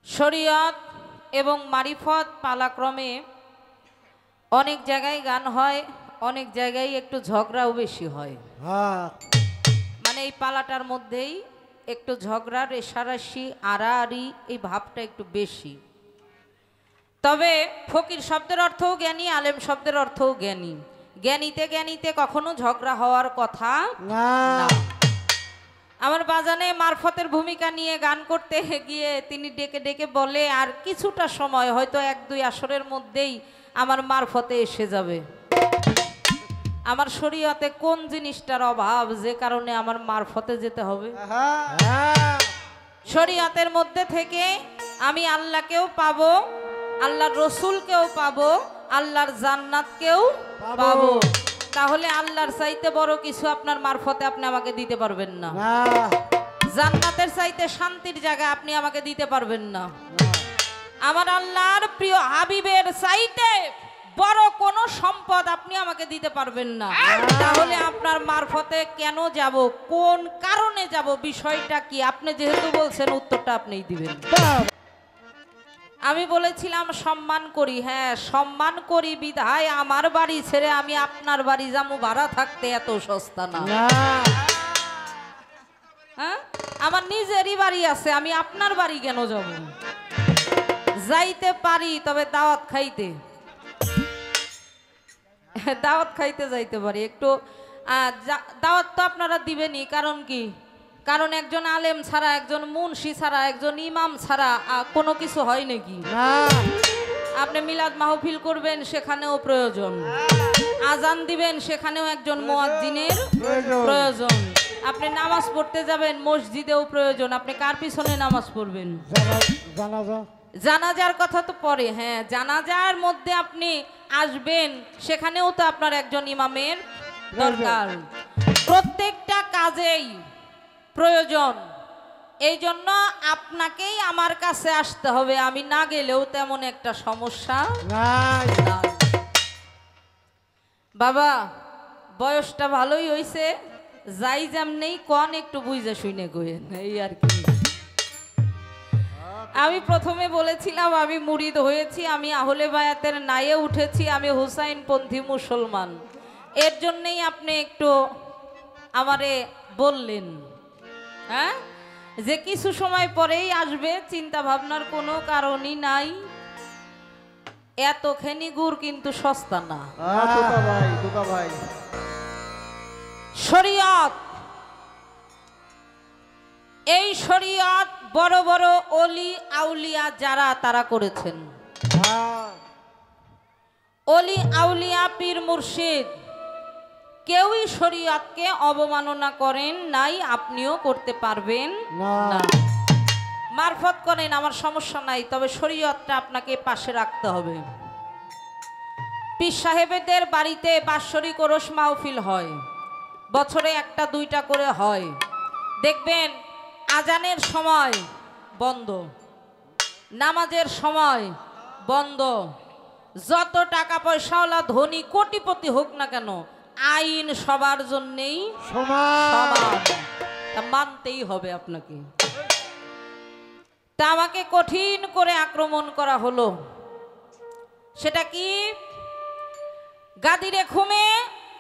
শরীয়ত এবং মারিফত পালাক্রমে অনেক জায়গায় গান হয়, অনেক জায়গায় একটু ঝগড়াও বেশি হয়। মানে এই পালাটার মধ্যেই একটু ঝগড়া, রেশারাশি, আড়াআড়ি এই ভাবটা একটু বেশি। তবে ফকির শব্দের অর্থও জ্ঞানী, আলেম শব্দের অর্থও জ্ঞানী। জ্ঞানীতে জ্ঞানীতে কখনো ঝগড়া হওয়ার কথা না। আমার বাজানে মারফতের ভূমিকা নিয়ে গান করতে গিয়ে তিনি ডেকে ডেকে বলে, আর কিছুটা সময় হয়তো 1-2 আসরের মধ্যেই আমার মারফতে এসে যাবে। আমার শরীয়তে কোন জিনিসটার অভাব যে কারণে আমার মারফতে যেতে হবে? শরীয়তের মধ্যে থেকে আমি আল্লাহকেও পাবো, আল্লাহর রসুলকেও পাবো, আল্লাহর জান্নাতকেও পাবো। তাহলে আল্লাহর চাইতে বড় কিছু আপনার মারফতে আপনি আমাকে দিতে পারবেন না। জান্নাতের চাইতে শান্তির জায়গা আপনি আমাকে দিতে পারবেন না। আমার আল্লাহর প্রিয় হাবিবের চাইতে বড় কোনো সম্পদ আপনি আমাকে দিতে পারবেন না। তাহলে আপনার মারফতে কেন যাব, কোন কারণে যাব, বিষয়টা কি? আপনি যেহেতু বলছেন উত্তরটা আপনিই দিবেন। আমি বলেছিলাম সম্মান করি, হ্যাঁ সম্মান করি বিধায় আমার বাড়ি ছেড়ে আমি আপনার বাড়ি যাবো ভাড়া থাকতে, এত সস্তা না। হ্যাঁ, আমার নিজেরই বাড়ি আছে, আমি আপনার বাড়ি কেন যাব? যাইতে পারি তবে দাওয়াত খাইতে, দাওয়াত খাইতে যাইতে পারি একটু। দাওয়াত তো আপনারা দিবেনই, কারণ কি? কারণ একজন আলেম ছাড়া, একজন মুন্সি ছাড়া, একজন ইমাম ছাড়া কোনো কিছু হয় নাকি? আপনি মিলাদ মাহফিল করবেন, সেখানেও প্রয়োজন। আজান দিবেন, সেখানেও একজন মুয়াজ্জিনের প্রয়োজন। আপনি নামাজ পড়তে যাবেন, মসজিদেও প্রয়োজন। আপনি কার পিছনে নামাজ পড়বেন? জানাজার কথা তো পরে, হ্যাঁ জানাজার মধ্যে আপনি আসবেন, সেখানেও তো আপনার একজন ইমামের দরকার। প্রত্যেকটা কাজেই প্রয়োজন। এই জন্য আপনাকেই আমার কাছে আসতে হবে, আমি না গেলেও তেমন একটা সমস্যা নাই। বাবা বয়সটা ভালোই হইছে, যাই যেমনি কন একটু বুঝে শুনে কইেন, এই আর কি। আমি প্রথমে বলেছিলাম আমি মুরিদ হয়েছি, আমি আহলে বায়াতের নায়ে উঠেছি, আমি হুসাইনপন্থী মুসলমান। এর জন্যেই আপনি একটু আমারে বললেন, হ্যাঁ, যে কিছু সময় পরেই আসবে, চিন্তা ভাবনার কোনো কারণই নাই। এতখানি গুড় কিন্তু সস্তা না। শরীয়ত, এই শরীয়ত বড় বড় অলি আউলিয়া যারা তারা করেছেন। অলি আউলিয়া পীর মুর্শিদ কেউই শরীয়তকে অবমাননা করেন নাই, আপনিও করতে পারবেন না। মারফত করেন, আমার সমস্যা নাই, তবে শরীয়তটা আপনাকে পাশে রাখতে হবে। পীর সাহেবদের বাড়িতে বাৎসরিক ওরস মাহফিল হয়, বছরে একটা দুইটা করে হয়। দেখবেন আজানের সময় বন্ধ, নামাজের সময় বন্ধ। যত টাকা পয়সাওয়ালা ধনী কোটিপতি হোক না কেন, আইন সবার জন্যেই সমান, মানতেই হবে আপনাকে। তা আমাকে কঠিন করে আক্রমণ করা হলো, সেটা কি? গাদিরে ঘুমে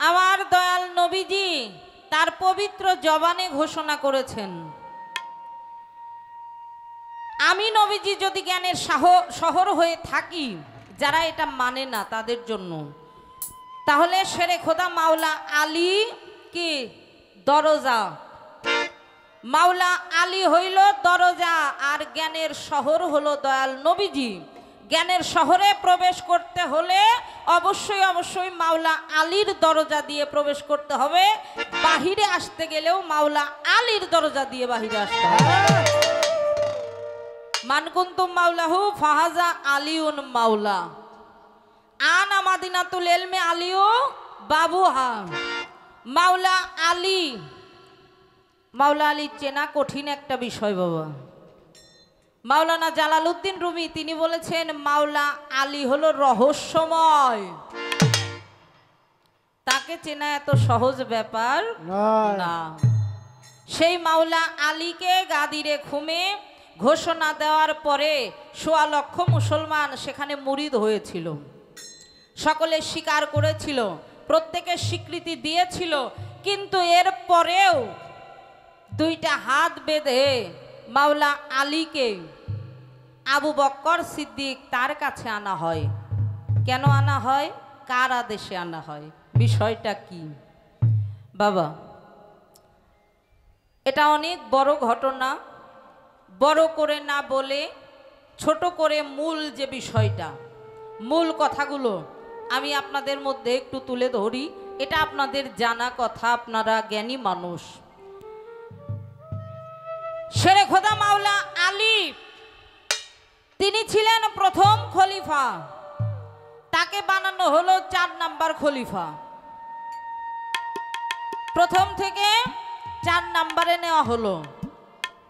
আমার দয়াল নবীজি তার পবিত্র জবানে ঘোষণা করেছেন, আমি নবীজি যদি জ্ঞানের শহর হয়ে থাকি, যারা এটা মানে না তাদের জন্য, তাহলে শেরে খোদা মাওলা আলী কি দরজা, মাওলা আলী হইল দরজা, আর জ্ঞানের শহর হলো দয়াল নবীজি। জ্ঞানের শহরে প্রবেশ করতে হলে অবশ্যই অবশ্যই মাওলা আলীর দরজা দিয়ে প্রবেশ করতে হবে। বাহিরে আসতে গেলেও মাওলা আলীর দরজা দিয়ে বাহিরে আসতে হবে। মানকুন্তুম মাওলাহু ফাহাজা আলিউন মাওলা, আনা মাদিনাতুল ইলমে আলিউ বাবুহা। মাওলা আলী, মাওলা আলী চেনা কঠিন একটা বিষয় বাবা। মাওলানা জালালউদ্দিন রুমি তিনি বলেছেন মাওলা আলী হলো রহস্যময়, তাকে চেনা এত সহজ ব্যাপার না। সেই মাওলা আলীকে গাদিরে ঘুমে ঘোষণা দেওয়ার পরে ১.৫ লক্ষ মুসলমান সেখানে মুরিদ হয়েছিল, সকলে স্বীকার করেছিল, প্রত্যেকে স্বীকৃতি দিয়েছিল। কিন্তু এর পরেও দুইটা হাত বেঁধে মাওলা আলীকে আবু বক্কর সিদ্দিক তার কাছে আনা হয়। কেন আনা হয়? কার আদেশে আনা হয়? বিষয়টা কি বাবা? এটা অনেক বড় ঘটনা, বড় করে না বলে ছোট করে মূল যে বিষয়টা, মূল কথাগুলো আমি আপনাদের মধ্যে একটু তুলে ধরি। এটা আপনাদের জানা কথা, আপনারা জ্ঞানী মানুষ। শেরে খোদা মাওলা আলী তিনি ছিলেন প্রথম খলিফা, তাকে বানানো হলো 4 নাম্বার খলিফা। প্রথম থেকে 4 নাম্বারে নেওয়া হলো।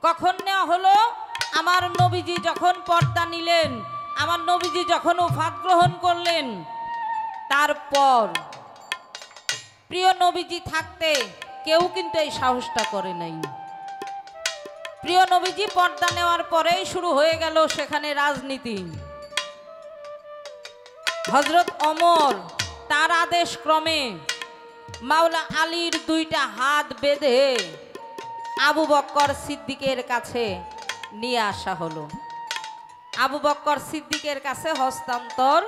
কখন নেওয়া হলো? আমার নবীজি যখন পর্দা নিলেন, আমার নবীজি যখন ওফাত গ্রহণ করলেন, পর প্রিয় নবীজি থাকতে কেউ কিন্তু এই সাহসটা করে নাই। প্রিয় নবীজি পর্দা নেওয়ার পরেই শুরু হয়ে গেল সেখানে রাজনীতি। হযরত ওমর তার আদেশ ক্রমে মাওলা আলীর দুইটা হাত বেঁধে আবু বক্কর সিদ্দিকের কাছে নিয়ে আসা হলো। আবু বক্কর সিদ্দিকের কাছে হস্তান্তর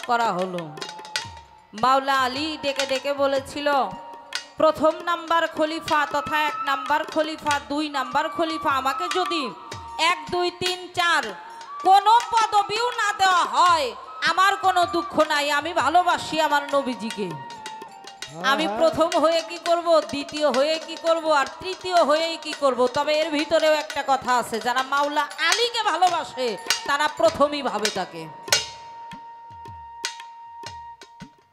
করা হলো। মাওলা আলী ডেকে ডেকে বলেছিল, প্রথম নাম্বার খলিফা তথা 1 নাম্বার খলিফা, 2 নাম্বার খলিফা, আমাকে যদি 1 2 3 4 কোনো পদবিও না দেওয়া হয় আমার কোনো দুঃখ নাই, আমি ভালোবাসি আমার নবীজিকে। আমি প্রথম হয়ে কি করব, দ্বিতীয় হয়ে কি করব, আর তৃতীয় হয়েই কি করব। তবে এর ভিতরেও একটা কথা আছে, যারা মাওলা আলীকে ভালোবাসে তারা প্রথমই ভাবে তাকে।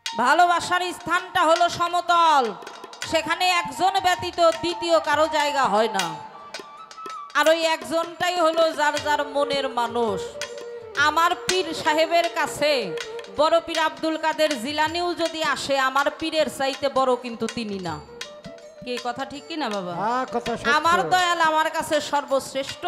ভালোবাসার স্থানটা হলো সমতল, সেখানে একজন ব্যতীত দ্বিতীয় কারো জায়গা হয় না। আর ওই একজনটাই হলো যার যার মনের মানুষ। আমার পীর সাহেবের কাছে বড় পীর আব্দুল কাদের জিলানিও যদি আসে, আমার পীরের চাইতে বড় কিন্তু তিনি না। কি কথা ঠিক কি না বাবা? আমার দয়াল আমার কাছে সর্বশ্রেষ্ঠ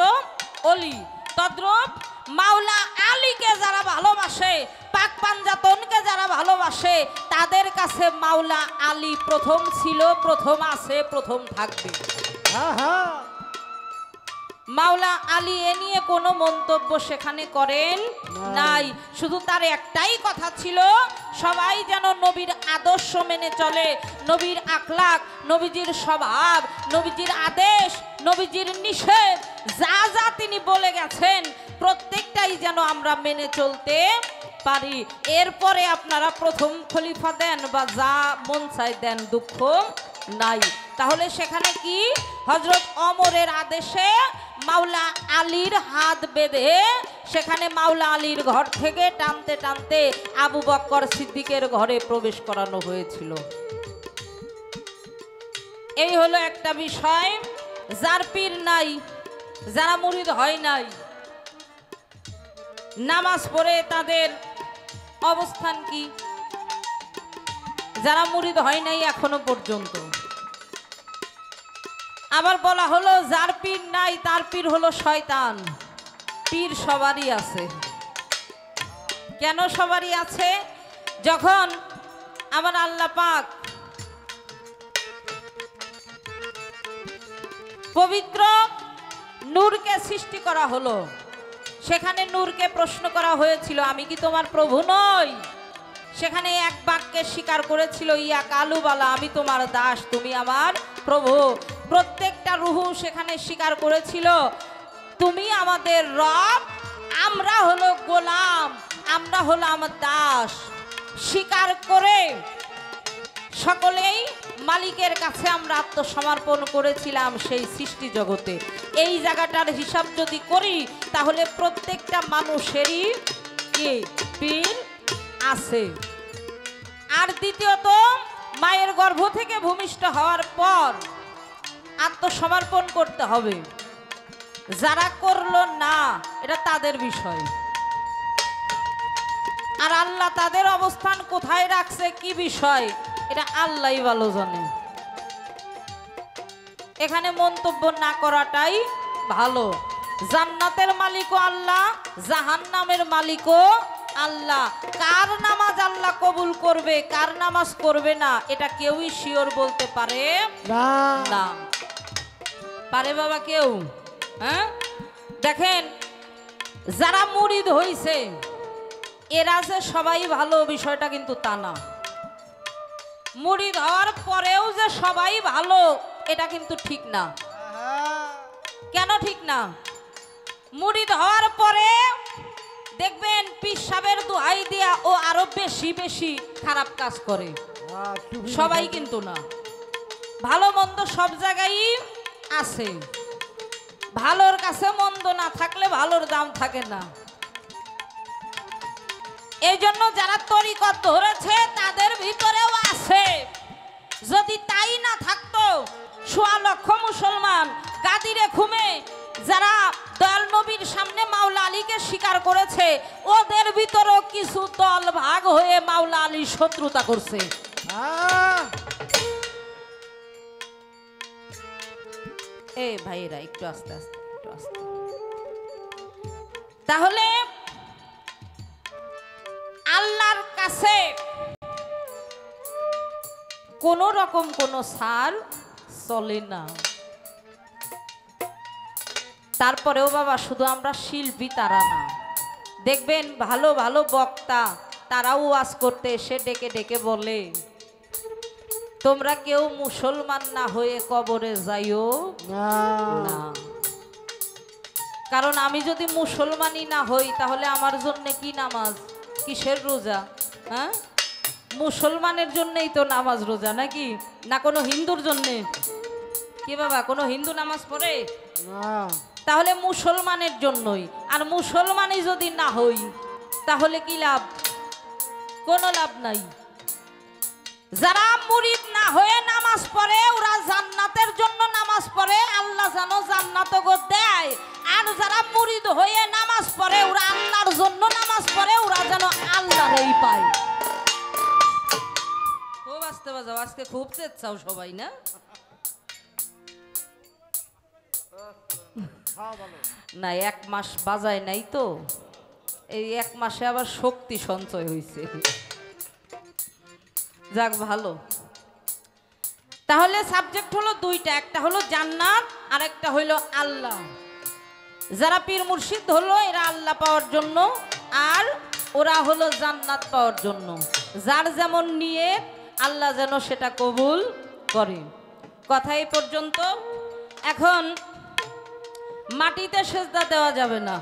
অলি। তদ্রূপ মাওলা আলীকে যারা ভালোবাসে, পাক পাঞ্জাতনকে যারা ভালোবাসে, তাদের কাছে মাওলা আলী প্রথম ছিল, প্রথম আছে, প্রথম থাকবে। মাওলা আলী এ নিয়ে কোনো মন্তব্য সেখানে করেন নাই। শুধু তার একটাই কথা ছিল, সবাই যেন নবীর আদর্শ মেনে চলে, নবীর আখলাক, নবীজির স্বভাব, নবীজির আদেশ, নবীজির নিষেধ, যা যা তিনি বলে গেছেন প্রত্যেকটাই যেন আমরা মেনে চলতে পারি। এরপরে আপনারা প্রথম খলিফা দেন বা যা মন চাই দেন, দুঃখ নাই। তাহলে সেখানে কি হযরত ওমরের আদেশে মাওলা আলীর হাত বেঁধে সেখানে মাওলা আলীর ঘর থেকে টানতে টানতে আবু বক্কর সিদ্দিকের ঘরে প্রবেশ করানো হয়েছিল। এই হলো একটা বিষয়। যার পীর নাই, যারা মুরিদ হয় নাই, নামাজ পড়ে তাদের অবস্থান কি? যারা মুরিদ হয় নাই এখনো পর্যন্ত। আবার বলা হলো যার পীর নাই তার পীর হলো শয়তান। পীর সবারই আছে। কেন সবারই আছে? যখন আমার আল্লাহ পাক পবিত্র নূরকে সৃষ্টি করা হলো, সেখানে নূরকে প্রশ্ন করা হয়েছিল, আমি কি তোমার প্রভু নই? সেখানে এক বাক্যে স্বীকার করেছিল, ইয়া কালুবালা, আমি তোমার দাস, তুমি আমার প্রভু। প্রত্যেকটা রূহ সেখানে স্বীকার করেছিল, তুমি আমাদের রব, আমরা হলো গোলাম, আমরা হলো আমার দাস। স্বীকার করে সকলেই মালিকের কাছে আমরা আত্মসমর্পণ করেছিলাম সেই সৃষ্টি জগতে। এই জায়গাটার হিসাব যদি করি তাহলে প্রত্যেকটা মানুষেরই কি পীর আছে। আর দ্বিতীয়ত, মায়ের গর্ভ থেকে ভূমিষ্ঠ হওয়ার পর আত্মসমর্পণ করতে হবে। যারা করলো না এটা তাদের বিষয়, আর আল্লাহ তাদের অবস্থান কোথায় রাখছে, কি বিষয়, এটা আল্লাহই ভালো জানে। এখানে মন্তব্য না করাটাই ভালো। জান্নাতের মালিকও আল্লাহ, জাহান্নামের মালিকও আল্লাহ। কার নামাজ আল্লাহ কবুল করবে, কার নামাজ করবে না, এটা কেউই শিওর বলতে পারে না। পারে বাবা কেউ? হ্যাঁ, দেখেন যারা মুরিদ হইছে এরা যে সবাই ভালো, বিষয়টা কিন্তু তা না। মুরিদ হওয়ার পরেও যে সবাই ভালো এটা কিন্তু ঠিক না। কেন ঠিক না? মুরিদ হওয়ার পরে দেখবেন পীর সাহেবের দোহাই দিয়া ও আরো বেশি বেশি খারাপ কাজ করে। সবাই কিন্তু না। ভালো মন্দ সব জায়গায় আছে। ভালোর কাছে মন্দ না থাকলে ভালোর দাম থাকে না। এই জন্য যারা তরিকত ধরেছে তাদের ভিতরেও আছে। যদি তাই না থাকতো, ১.৫ লক্ষ মুসলমান গাদিরে ঘুমে যারা দয়াল নবীর সামনে মাওলা আলীকে স্বীকার করেছে, ওদের ভিতরেও কিছু দল ভাগ হয়ে মাওলা আলীর শত্রুতা করছে। এ ভাইরা একটু আস্তে আস্তে, একটু আস্তে। তাহলে আল্লাহর কাছে কোন রকম কোন সার চলে না। তারপরেও বাবা শুধু আমরা শিল্পী তারা না, দেখবেন ভালো ভালো বক্তা তারাও ওয়াজ করতে এসে ডেকে ডেকে বলে, তোমরা কেউ মুসলমান না হয়ে কবরে যাইও না। কারণ আমি যদি মুসলমানই না হই তাহলে আমার জন্য কি নামাজ, কিসের রোজা? হ্যাঁ, মুসলমানের জন্যই তো নামাজ রোজা, নাকি না কোনো হিন্দুর জন্যে? কি বাবা, কোনো হিন্দু নামাজ পড়ে? তাহলে মুসলমানের জন্যই। আর মুসলমানই যদি না হই তাহলে কি লাভ? কোনো লাভ নাই। যারা মুরিদ না হয়ে নামাজ পড়ে ওরা জান্নাতের জন্য নামাজ পড়ে, আল্লাহ যেন জান্নাত গো দেয়। আর যারা মুরিদ হয়ে নামাজ পড়ে ওরা আল্লাহর জন্য নামাজ পড়ে, ওরা যেন আল্লাহরই পায়। খুব আস্তে বাজাও, আজকে খুব চেঁচাও সবাই না? না, 1 মাস বাজায় নাই তো, এই 1 মাসে আবার শক্তি সঞ্চয় হয়েছে। যাক ভালো। তাহলে সাবজেক্ট হলো দুইটা, একটা হলো জান্নাত আর একটা হলো আল্লাহ। যারা পীর মুর্শিদ হলো এরা আল্লাহ পাওয়ার জন্য, আর ওরা হলো জান্নাত পাওয়ার জন্য। যার যেমন নিয়ে আল্লাহ যেন সেটা কবুল করে। কথা এই পর্যন্ত। এখন মাটিতে সেজদা দেওয়া যাবে না।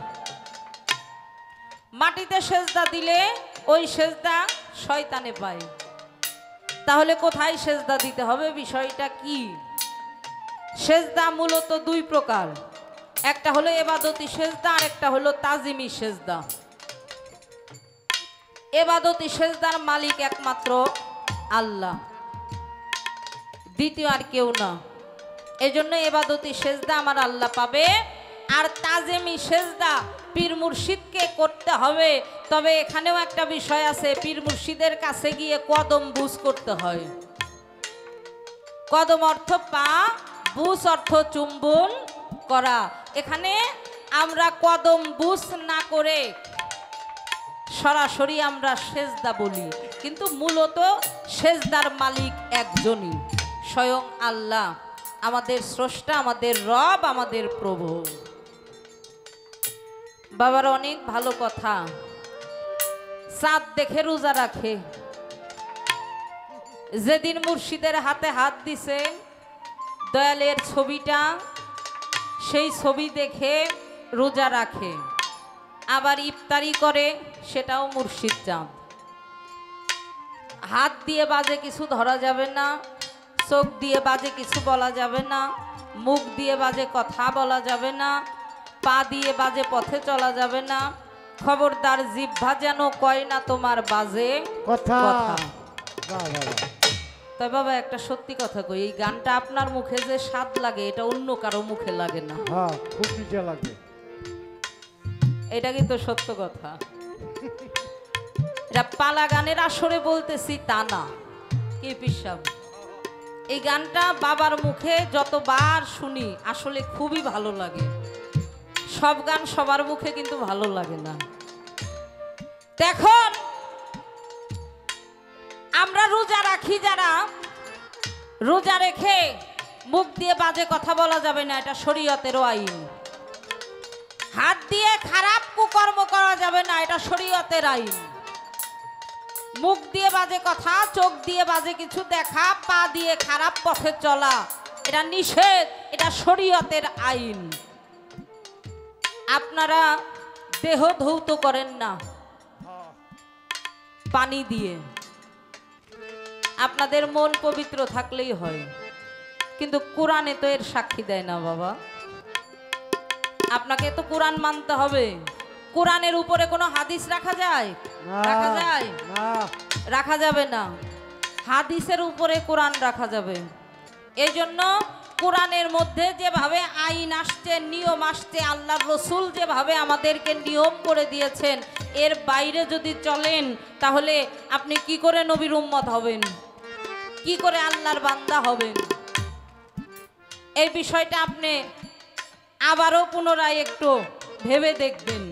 মাটিতে সেজদা দিলে ওই সেজদা শয়তানে পায়। তাহলে কোথায় সেজদা দিতে হবে, বিষয়টা কি? সেজদা মূলত 2 প্রকার, একটা হলো ইবাদতি সেজদা আর একটা হলো তাজিমি সেজদা। ইবাদতি সেজদার মালিক একমাত্র আল্লাহ, দ্বিতীয় আর কেউ না। এজন্য ইবাদতি সেজদা আমার আল্লাহ পাবে, আর তাজিমি সেজদা পীর মুর্শিদকে করতে হবে। তবে এখানেও একটা বিষয় আছে, পীর মুর্শিদের কাছে গিয়ে কদম বুস করতে হয়। কদম অর্থ পা, বুস অর্থ চুম্বন করা। এখানে আমরা কদম বুস না করে সরাসরি আমরা সেজদা বলি, কিন্তু মূলত সেজদার মালিক একজনই, স্বয়ং আল্লাহ, আমাদের স্রষ্টা, আমাদের রব, আমাদের প্রভু। বাবার অনেক ভালো কথা। চাঁদ দেখে রোজা রাখে। যেদিন মুর্শিদের হাতে হাত দিছে দয়ালের ছবিটা, সেই ছবি দেখে রোজা রাখে। আবার ইফতারি করে, সেটাও মুর্শিদ চাঁদ। হাত দিয়ে বাজে কিছু ধরা যাবে না, চোখ দিয়ে বাজে কিছু বলা যাবে না, মুখ দিয়ে বাজে কথা বলা যাবে না, পা দিয়ে বাজে পথে চলা যাবে না। খবরদার, জিহ্বা যেন কয় না তোমার বাজে কথা। তবে বাবা একটা সত্যি কথা কই, এই গানটা আপনার মুখে যে স্বাদ লাগে এটা অন্য কারো মুখে লাগে না। খুব মিঠা লাগে। এটা কিন্তু সত্য কথা। এটা পালা গানের আসরে বলতেছি তা না। কি পিসাব, এই গানটা বাবার মুখে যতবার শুনি আসলে খুবই ভালো লাগে। সব গান সবার মুখে কিন্তু ভালো লাগে না। দেখুন, আমরা রোজা রাখি, যারা রোজা রেখে মুখ দিয়ে বাজে কথা বলা যাবে না, এটা শরীয়তেরও আইন। হাত দিয়ে খারাপ কুকর্ম করা যাবে না, এটা শরীয়তের আইন। মুখ দিয়ে বাজে কথা, চোখ দিয়ে বাজে কিছু দেখা, পা দিয়ে খারাপ পথে চলা, এটা নিষেধ, এটা শরীয়তের আইন। আপনারা দেহ ধৌত করেন না পানি দিয়ে, আপনাদের মন পবিত্র থাকলেই হয়। কিন্তু কোরআনে তো এর সাক্ষী দেয় না বাবা। আপনাকে তো কোরআন মানতে হবে। কোরআনের উপরে কোনো হাদিস রাখা যায়? রাখা যায় না, রাখা যাবে না। হাদিসের উপরে কোরআন রাখা যাবে। এই জন্য কোরআনের মধ্যে যেভাবে আইন আসছে, নিয়ম আসছে, আল্লাহর রসুল যেভাবে আমাদেরকে নিয়ম করে দিয়েছেন, এর বাইরে যদি চলেন তাহলে আপনি কি করে নবীর উম্মত হবেন, কি করে আল্লাহর বান্দা হবেন? এই বিষয়টা আপনি আবারও পুনরায় একটু ভেবে দেখবেন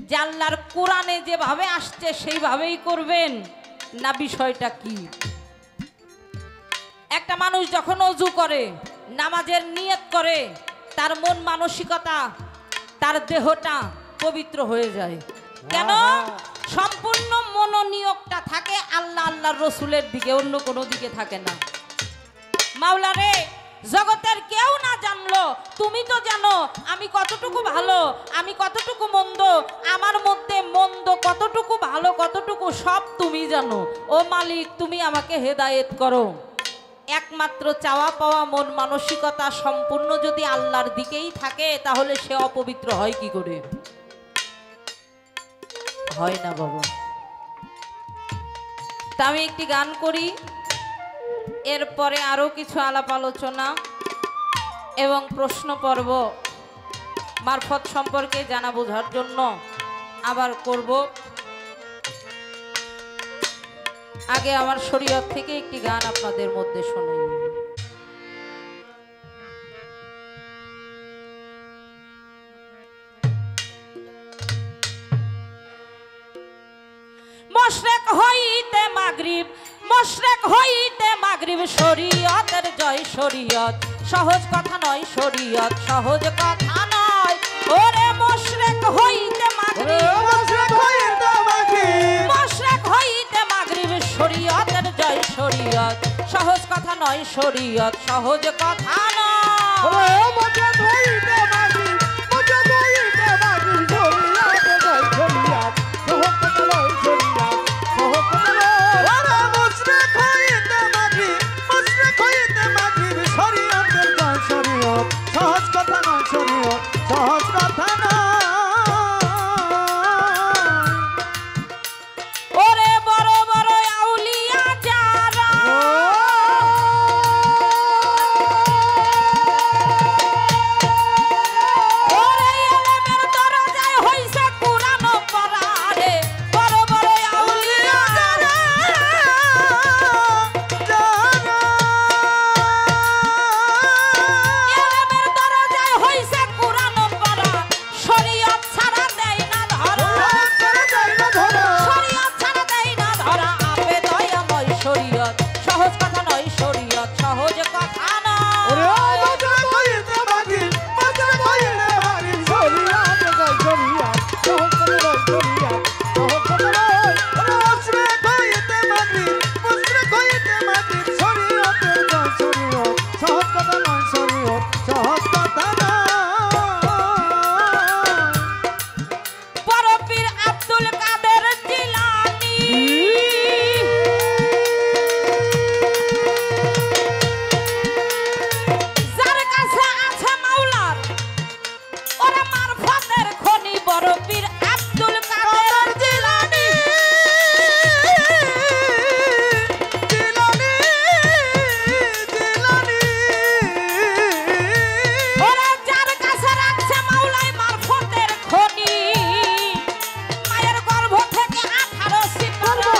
যে আল্লাহর কোরআনে যেভাবে আসছে সেইভাবেই করবেন না বিষয়টা কি। একটা মানুষ যখন ওযু করে, নামাজের নিয়ত করে, তার মন মানসিকতা, তার দেহটা পবিত্র হয়ে যায়। কেন? সম্পূর্ণ মনোনিয়োগটা থাকে আল্লাহ আল্লাহর রসুলের দিকে, অন্য কোনো দিকে থাকে না। মাওলা রে, জগতের কেউ না জানলো, তুমি তো জানো আমি কতটুকু ভালো, আমি কতটুকু মন্দ, আমার মধ্যে মন্দ কতটুকু, ভালো কতটুকু, সব তুমি জানো। ও মালিক, তুমি আমাকে হেদায়েত করো। একমাত্র চাওয়া পাওয়া মন মানসিকতা সম্পূর্ণ যদি আল্লাহর দিকেই থাকে তাহলে সে অপবিত্র হয় কি করে? হয় না বাবা। তা আমি একটি গান করি, এরপরে আরও কিছু আলাপ আলোচনা এবং প্রশ্ন পর্ব মারফত সম্পর্কে জানা বোঝার জন্য আবার করব। আগে আমার শরীয়ত থেকে একটি গান আপনাদের মধ্যে শোনাই। মশরিক হইতে মাগরিব, মশরিক হইতে মাগরিব, শরীয়তের জয় শরীয়ত, সহজ কথা নয় শরীয়ত, সহজ কথা নয়। ওরে মশরিক হইতে মাগরিব, মশরিক হইতে মাগরিব, মশরিক হইতে মাগরিব, শরীয়তের জয় শরীয়ত, সহজ কথা নয় শরীয়ত, সহজ কথা নয়। মশরিক হইতে মাগরিব, মশরিক হইতে মাগরিব, শরীয়তের জয় শরীয়ত, সহজ কথা নয় শরীয়ত, সহজ কথা নয়। ওরে মশরিক হইতে মাগরিব, মশরিক হইতে মাগরিব, শরীয়তের জয় শরীয়ত, সহজ কথা নয় শরীয়ত, সহজ কথা নয়। ওরে বড় বড় আউলিয়া যারা, ওরে এলেমের দরজায় হইছে কুরআন পড়া রে, বড় বড় আউলিয়া যারা, এলেমের দরজায় হইছে কুরআন পড়া, শরীয়ত ছাড়া দেয় না ধরা, শরীয়ত ছাড়া দেয় না ধরা। আপে দয়াময় শরীয়ত, সহজ কথা নয় শরীয়ত, সহজ কথা নয়। বড় পীর আব্দুল কাদের জিলানী, যার কাছে আছে মাওলার ওরে মারফতের খনি, বড় পীর আব্দুল কাদের জিলানী, ওরে যার কাছে রাখছে মাওলাই মারফতের খনি, মায়ের গর্ভ থেকে 18 সিপারা,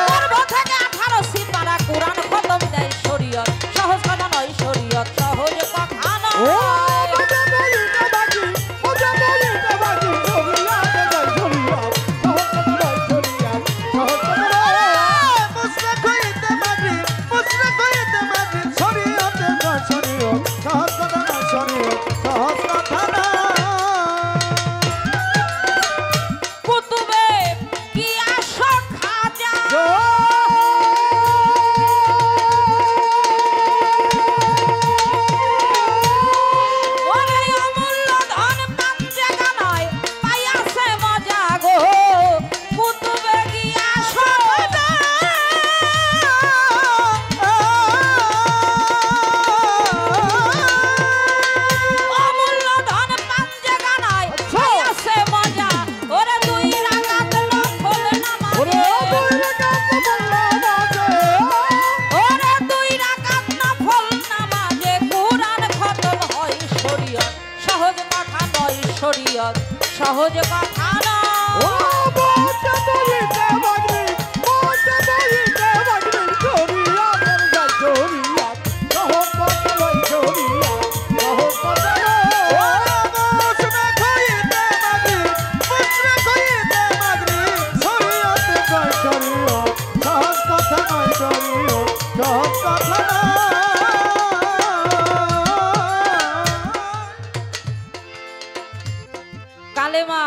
গর্ভ থেকে 18 সিপারা, কোরআন খতম দেয় শরীয়ত, সহজ কথা নয় শরীয়ত, সহজ কথা নয়। কুতুবে কি আসো খাজা, ওরে অমূল্য ধন পাঞ্জে গানায় পাইয়াছে মজা গো, কুতুবে কি আসো খাজা, সহজ কথা না। ও বলতে বলিতে মাগরি বলতে বলিতে মাগরি চরিয়া তোর গাছ চরিয়া কহ কথা লই চরিয়া কহ কথা ও মুছমে কইতে মাগরি মুছমে কইতে মাগরি চরিয়া তোর গাছ চরিয়া সহজ কথা নয় চরিয়া সহজ কথা না। কালেমা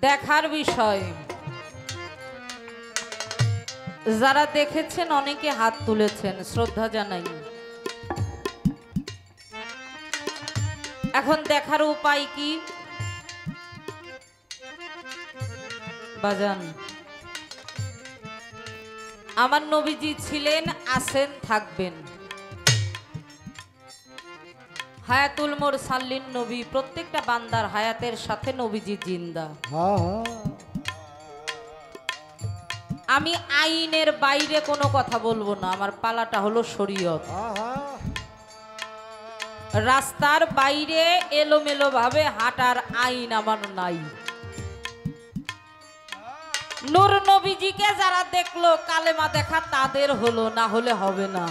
দেখার বিষয়, যারা দেখেছেন অনেকে হাত তুলেছেন, শ্রদ্ধা জানাই। এখন দেখার উপায় কি বাজান? আমার নবীজি ছিলেন, আছেন, থাকবেন। হায়াতুল মুরসালিন নবী, প্রত্যেকটা বান্দার হায়াতের সাথে নবীজি জিন্দা। আমি আইনের বাইরে কোনো কথা বলবো না, আমার পালাটা হলো শরীয়ত। রাস্তার বাইরে এলোমেলো ভাবে হাঁটার আইন আমার নাই। নূর নবীজিকে যারা দেখলো কালেমা দেখা তাদের হলো, না হলে হবে না।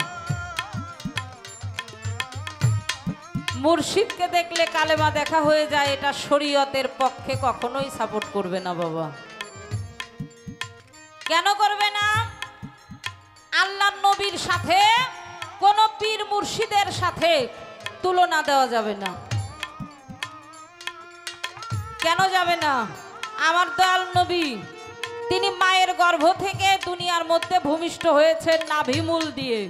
মুর্শিদকে দেখলে কালেমা দেখা হয়ে যায়, এটা শরীয়তের পক্ষে কখনোই সাপোর্ট করবে না বাবা। কেন করবে না? আল্লাহর নবীর সাথে কোন পীর মুর্শিদের সাথে তুলনা দেওয়া যাবে না। কেন যাবে না? আমার দয়াল নবী, তিনি মায়ের গর্ভ থেকে দুনিয়ার মধ্যে ভূমিষ্ঠ হয়েছেন নাভিমূল দিয়ে।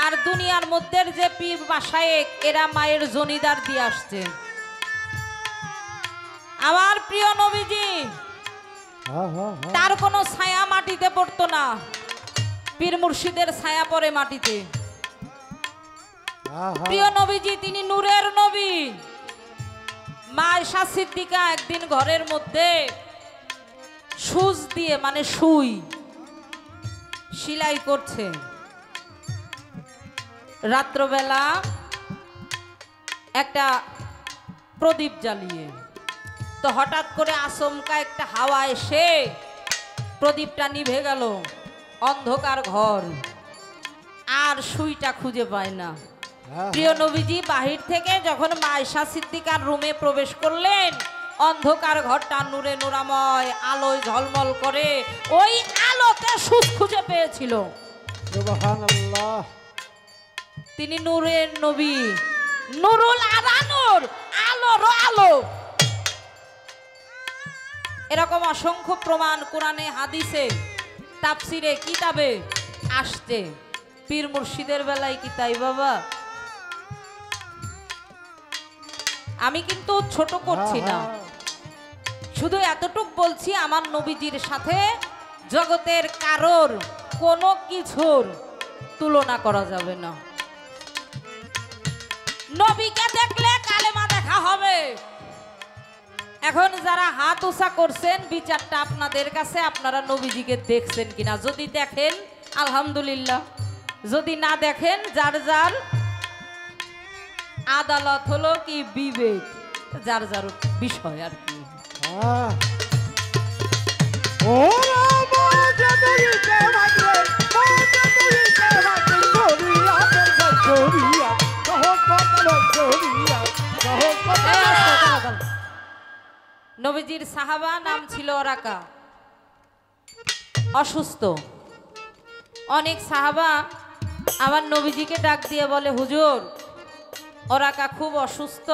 আর দুনিয়ার মধ্যে যে পীর মাশায়েখ, এরা মায়ের জনিদার দিয়ে আসছে। আমার প্রিয় নবীজি, তার কোনো ছায়া মাটিতে পড়তো না, পীর মুর্শিদের ছায়া পড়ে মাটিতে। প্রিয় নবীজি তিনি নূরের নবী। মা আয়েশা সিদ্দিকা একদিন ঘরের মধ্যে সুচ দিয়ে, মানে সুই সেলাই করছে। রাত্রবেলা একটা প্রদীপ জ্বালিয়ে, তো হঠাৎ করে আচমকা একটা হাওয়া এসে প্রদীপটা নিভে গেল। অন্ধকার ঘর, আর সুইটা খুঁজে পায় না। প্রিয় নবীজি বাহির থেকে যখন মা আয়েশা সিদ্দিকার রুমে প্রবেশ করলেন, অন্ধকার ঘরটা নূরে নূরাময়, আলোয় ঝলমল করে। ওই আলোতে সুচ খুঁজে পেয়েছিল। সুবহানাল্লাহ। তিনি নূরের নবী, নুরুল আরানুর, আলোর আলো। এরকম অসংখ্য প্রমাণ কোরআনে, হাদিসে, তাফসিরে, কিতাবে আসছে। পীর মুর্শিদের বেলায় কি তাই বাবা? আমি কিন্তু ছোট করছি না, শুধু এতটুক বলছি, আমার নবীজির সাথে জগতের কারোর কোনো কিছুর তুলনা করা যাবে না। নবীকে দেখলে কালেমা দেখা হবে। এখন যারা হাত উঁচা করছেন, বিচারটা আপনাদের কাছে, আপনারা নবীজিকে দেখছেন কিনা। যদি দেখেন আলহামদুলিল্লাহ, যদি না দেখেন যার যার আদালত হলো কি বিবেক, যার যার বিষয় আর কি। নবীজির সাহাবা নাম ছিল ওরাকা, অসুস্থ। অনেক সাহাবা আমার নবীজিকে ডাক দিয়ে বলে, হুজুর ওরাকা খুব অসুস্থ,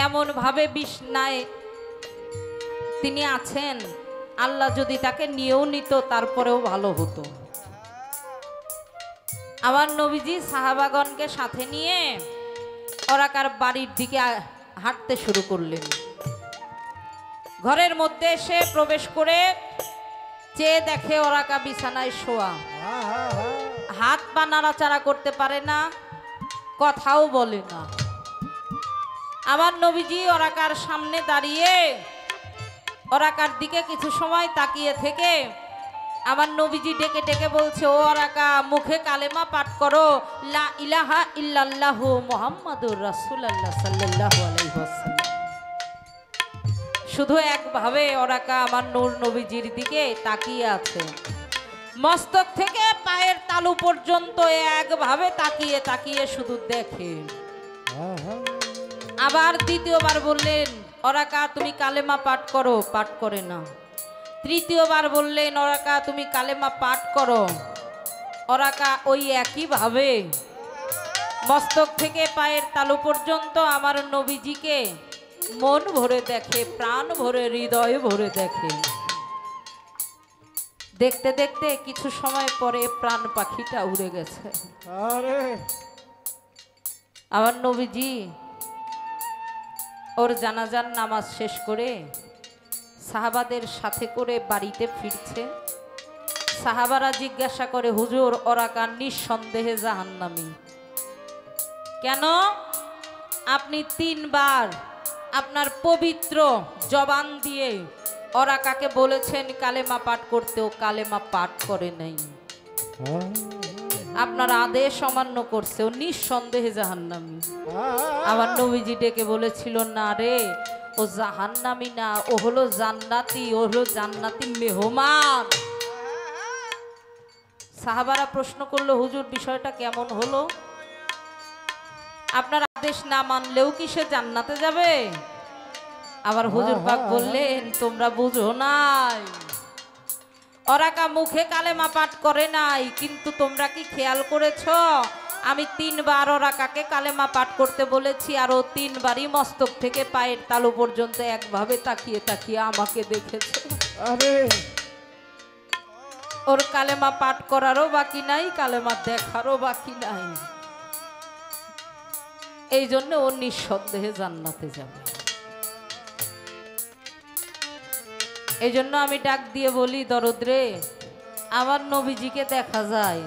এমন ভাবে বিছনায় তিনি আছেন, আল্লাহ যদি তাকে নিয়েও নিত তারপরেও ভালো হতো। আমার নবীজি সাহাবাগণকে সাথে নিয়ে ওরাকার বাড়ির দিকে হাঁটতে শুরু করলেন। ঘরের মধ্যে এসে প্রবেশ করে চেয়ে দেখে ওরাকা বিছানায় শোয়া, হাত পা নাড়াচাড়া করতে পারে না, কথাও বলে না। আমার নবীজি ওরাকার সামনে দাঁড়িয়ে ওরাকার দিকে কিছু সময় তাকিয়ে থেকে আমার নবীজি ডেকে ডেকে বলছে, ও ওরাকা, মুখে কালেমা পাঠ করো, লা ইলাহা ইল্লাল্লাহু মুহাম্মাদুর রাসূলুল্লাহ সাল্লাল্লাহু আলাইহি ওয়াসাল্লাম। শুধু একভাবে ওরাকা আমার নূর নবীজির দিকে তাকিয়ে আছে, মস্তক থেকে পায়ের তালু পর্যন্ত একভাবে তাকিয়ে তাকিয়ে শুধু দেখে। আবার দ্বিতীয়বার বললেন, ওরাকা তুমি কালেমা পাঠ করো, পাঠ করে না। তৃতীয়বার বললেন, ওরাকা তুমি কালেমা পাঠ করো। ওরাকা ওই একইভাবে মস্তক থেকে পায়ের তালু পর্যন্ত আমার নবীজিকে মন ভরে দেখে, প্রাণ ভরে, হৃদয় ভরে দেখে। দেখতে দেখতে কিছু সময় পরে প্রাণ পাখিটা উড়ে গেছে। আমার নবীজি ওর জানাজার নামাজ শেষ করে সাহাবাদের সাথে করে বাড়িতে ফিরছে। সাহাবারা জিজ্ঞাসা করে, হুজুর ওরাকা নিঃসন্দেহে জাহান্নামী। কেন? আপনি 3 বার আপনার পবিত্র জবান দিয়ে ওরাকাকে বলেছেন কালেমা পাঠ করতে, ও কালেমা পাঠ করে নাই। আপনার আদেশ অমান্য করছে, ও নিঃসন্দেহে জাহান্নামী। আমার নবীজি ডেকে বলেছিল, না রে, ও জাহান্নামী না, ও হলো জান্নাতি, ও হলো জান্নাতি মেহমান। সাহাবারা প্রশ্ন করলো, হুজুর বিষয়টা কেমন হলো? আপনার আদেশ না মানলেও কি সে জান্নাতে যাবে? আবার হুজুর পাক বললেন, তোমরা বুঝো নাই, ওরাকা মুখে কালেমা পাঠ করে নাই, কিন্তু তোমরা কি খেয়াল করেছো আমি 3 বার ওরাকাকে কালেমা পাঠ করতে বলেছি, আর ও 3 বারই মস্তক থেকে পায়ের তালু পর্যন্ত একভাবে তাকিয়ে তাকিয়ে আমাকে দেখেছে। ওর কালেমা পাঠ করারও বাকি নাই, কালেমা দেখারও বাকি নাই। এই জন্য ও নিঃসন্দেহে জান্নাতে যাবে। এই জন্য আমি ডাক দিয়ে বলি, দরদরে আমার নবীজিকে দেখা যায়,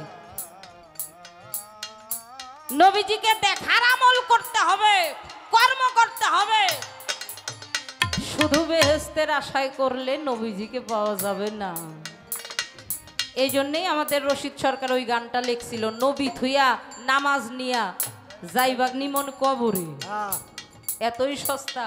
নবীজিকে দেখার আমল করতে হবে, কর্ম করতে হবে। শুধু বেহেশতের আশায় করলে নবীজিকে পাওয়া যাবে না। এই জন্যেই আমাদের রশিদ সরকার ওই গানটা লিখছিল, নবী থুইয়া নামাজ নিয়া যাইবা নিমন কবরে। এতই সস্তা।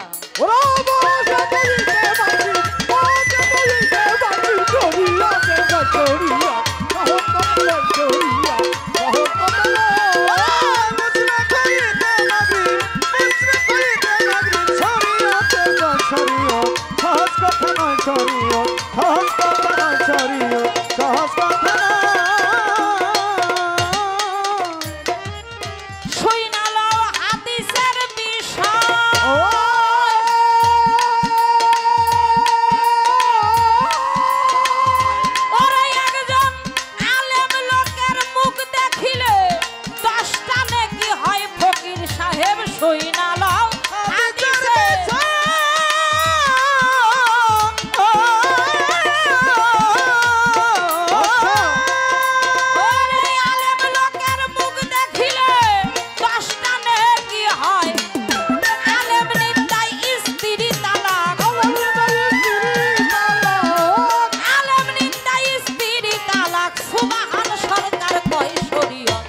সহজ কথা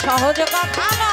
সহজ কথা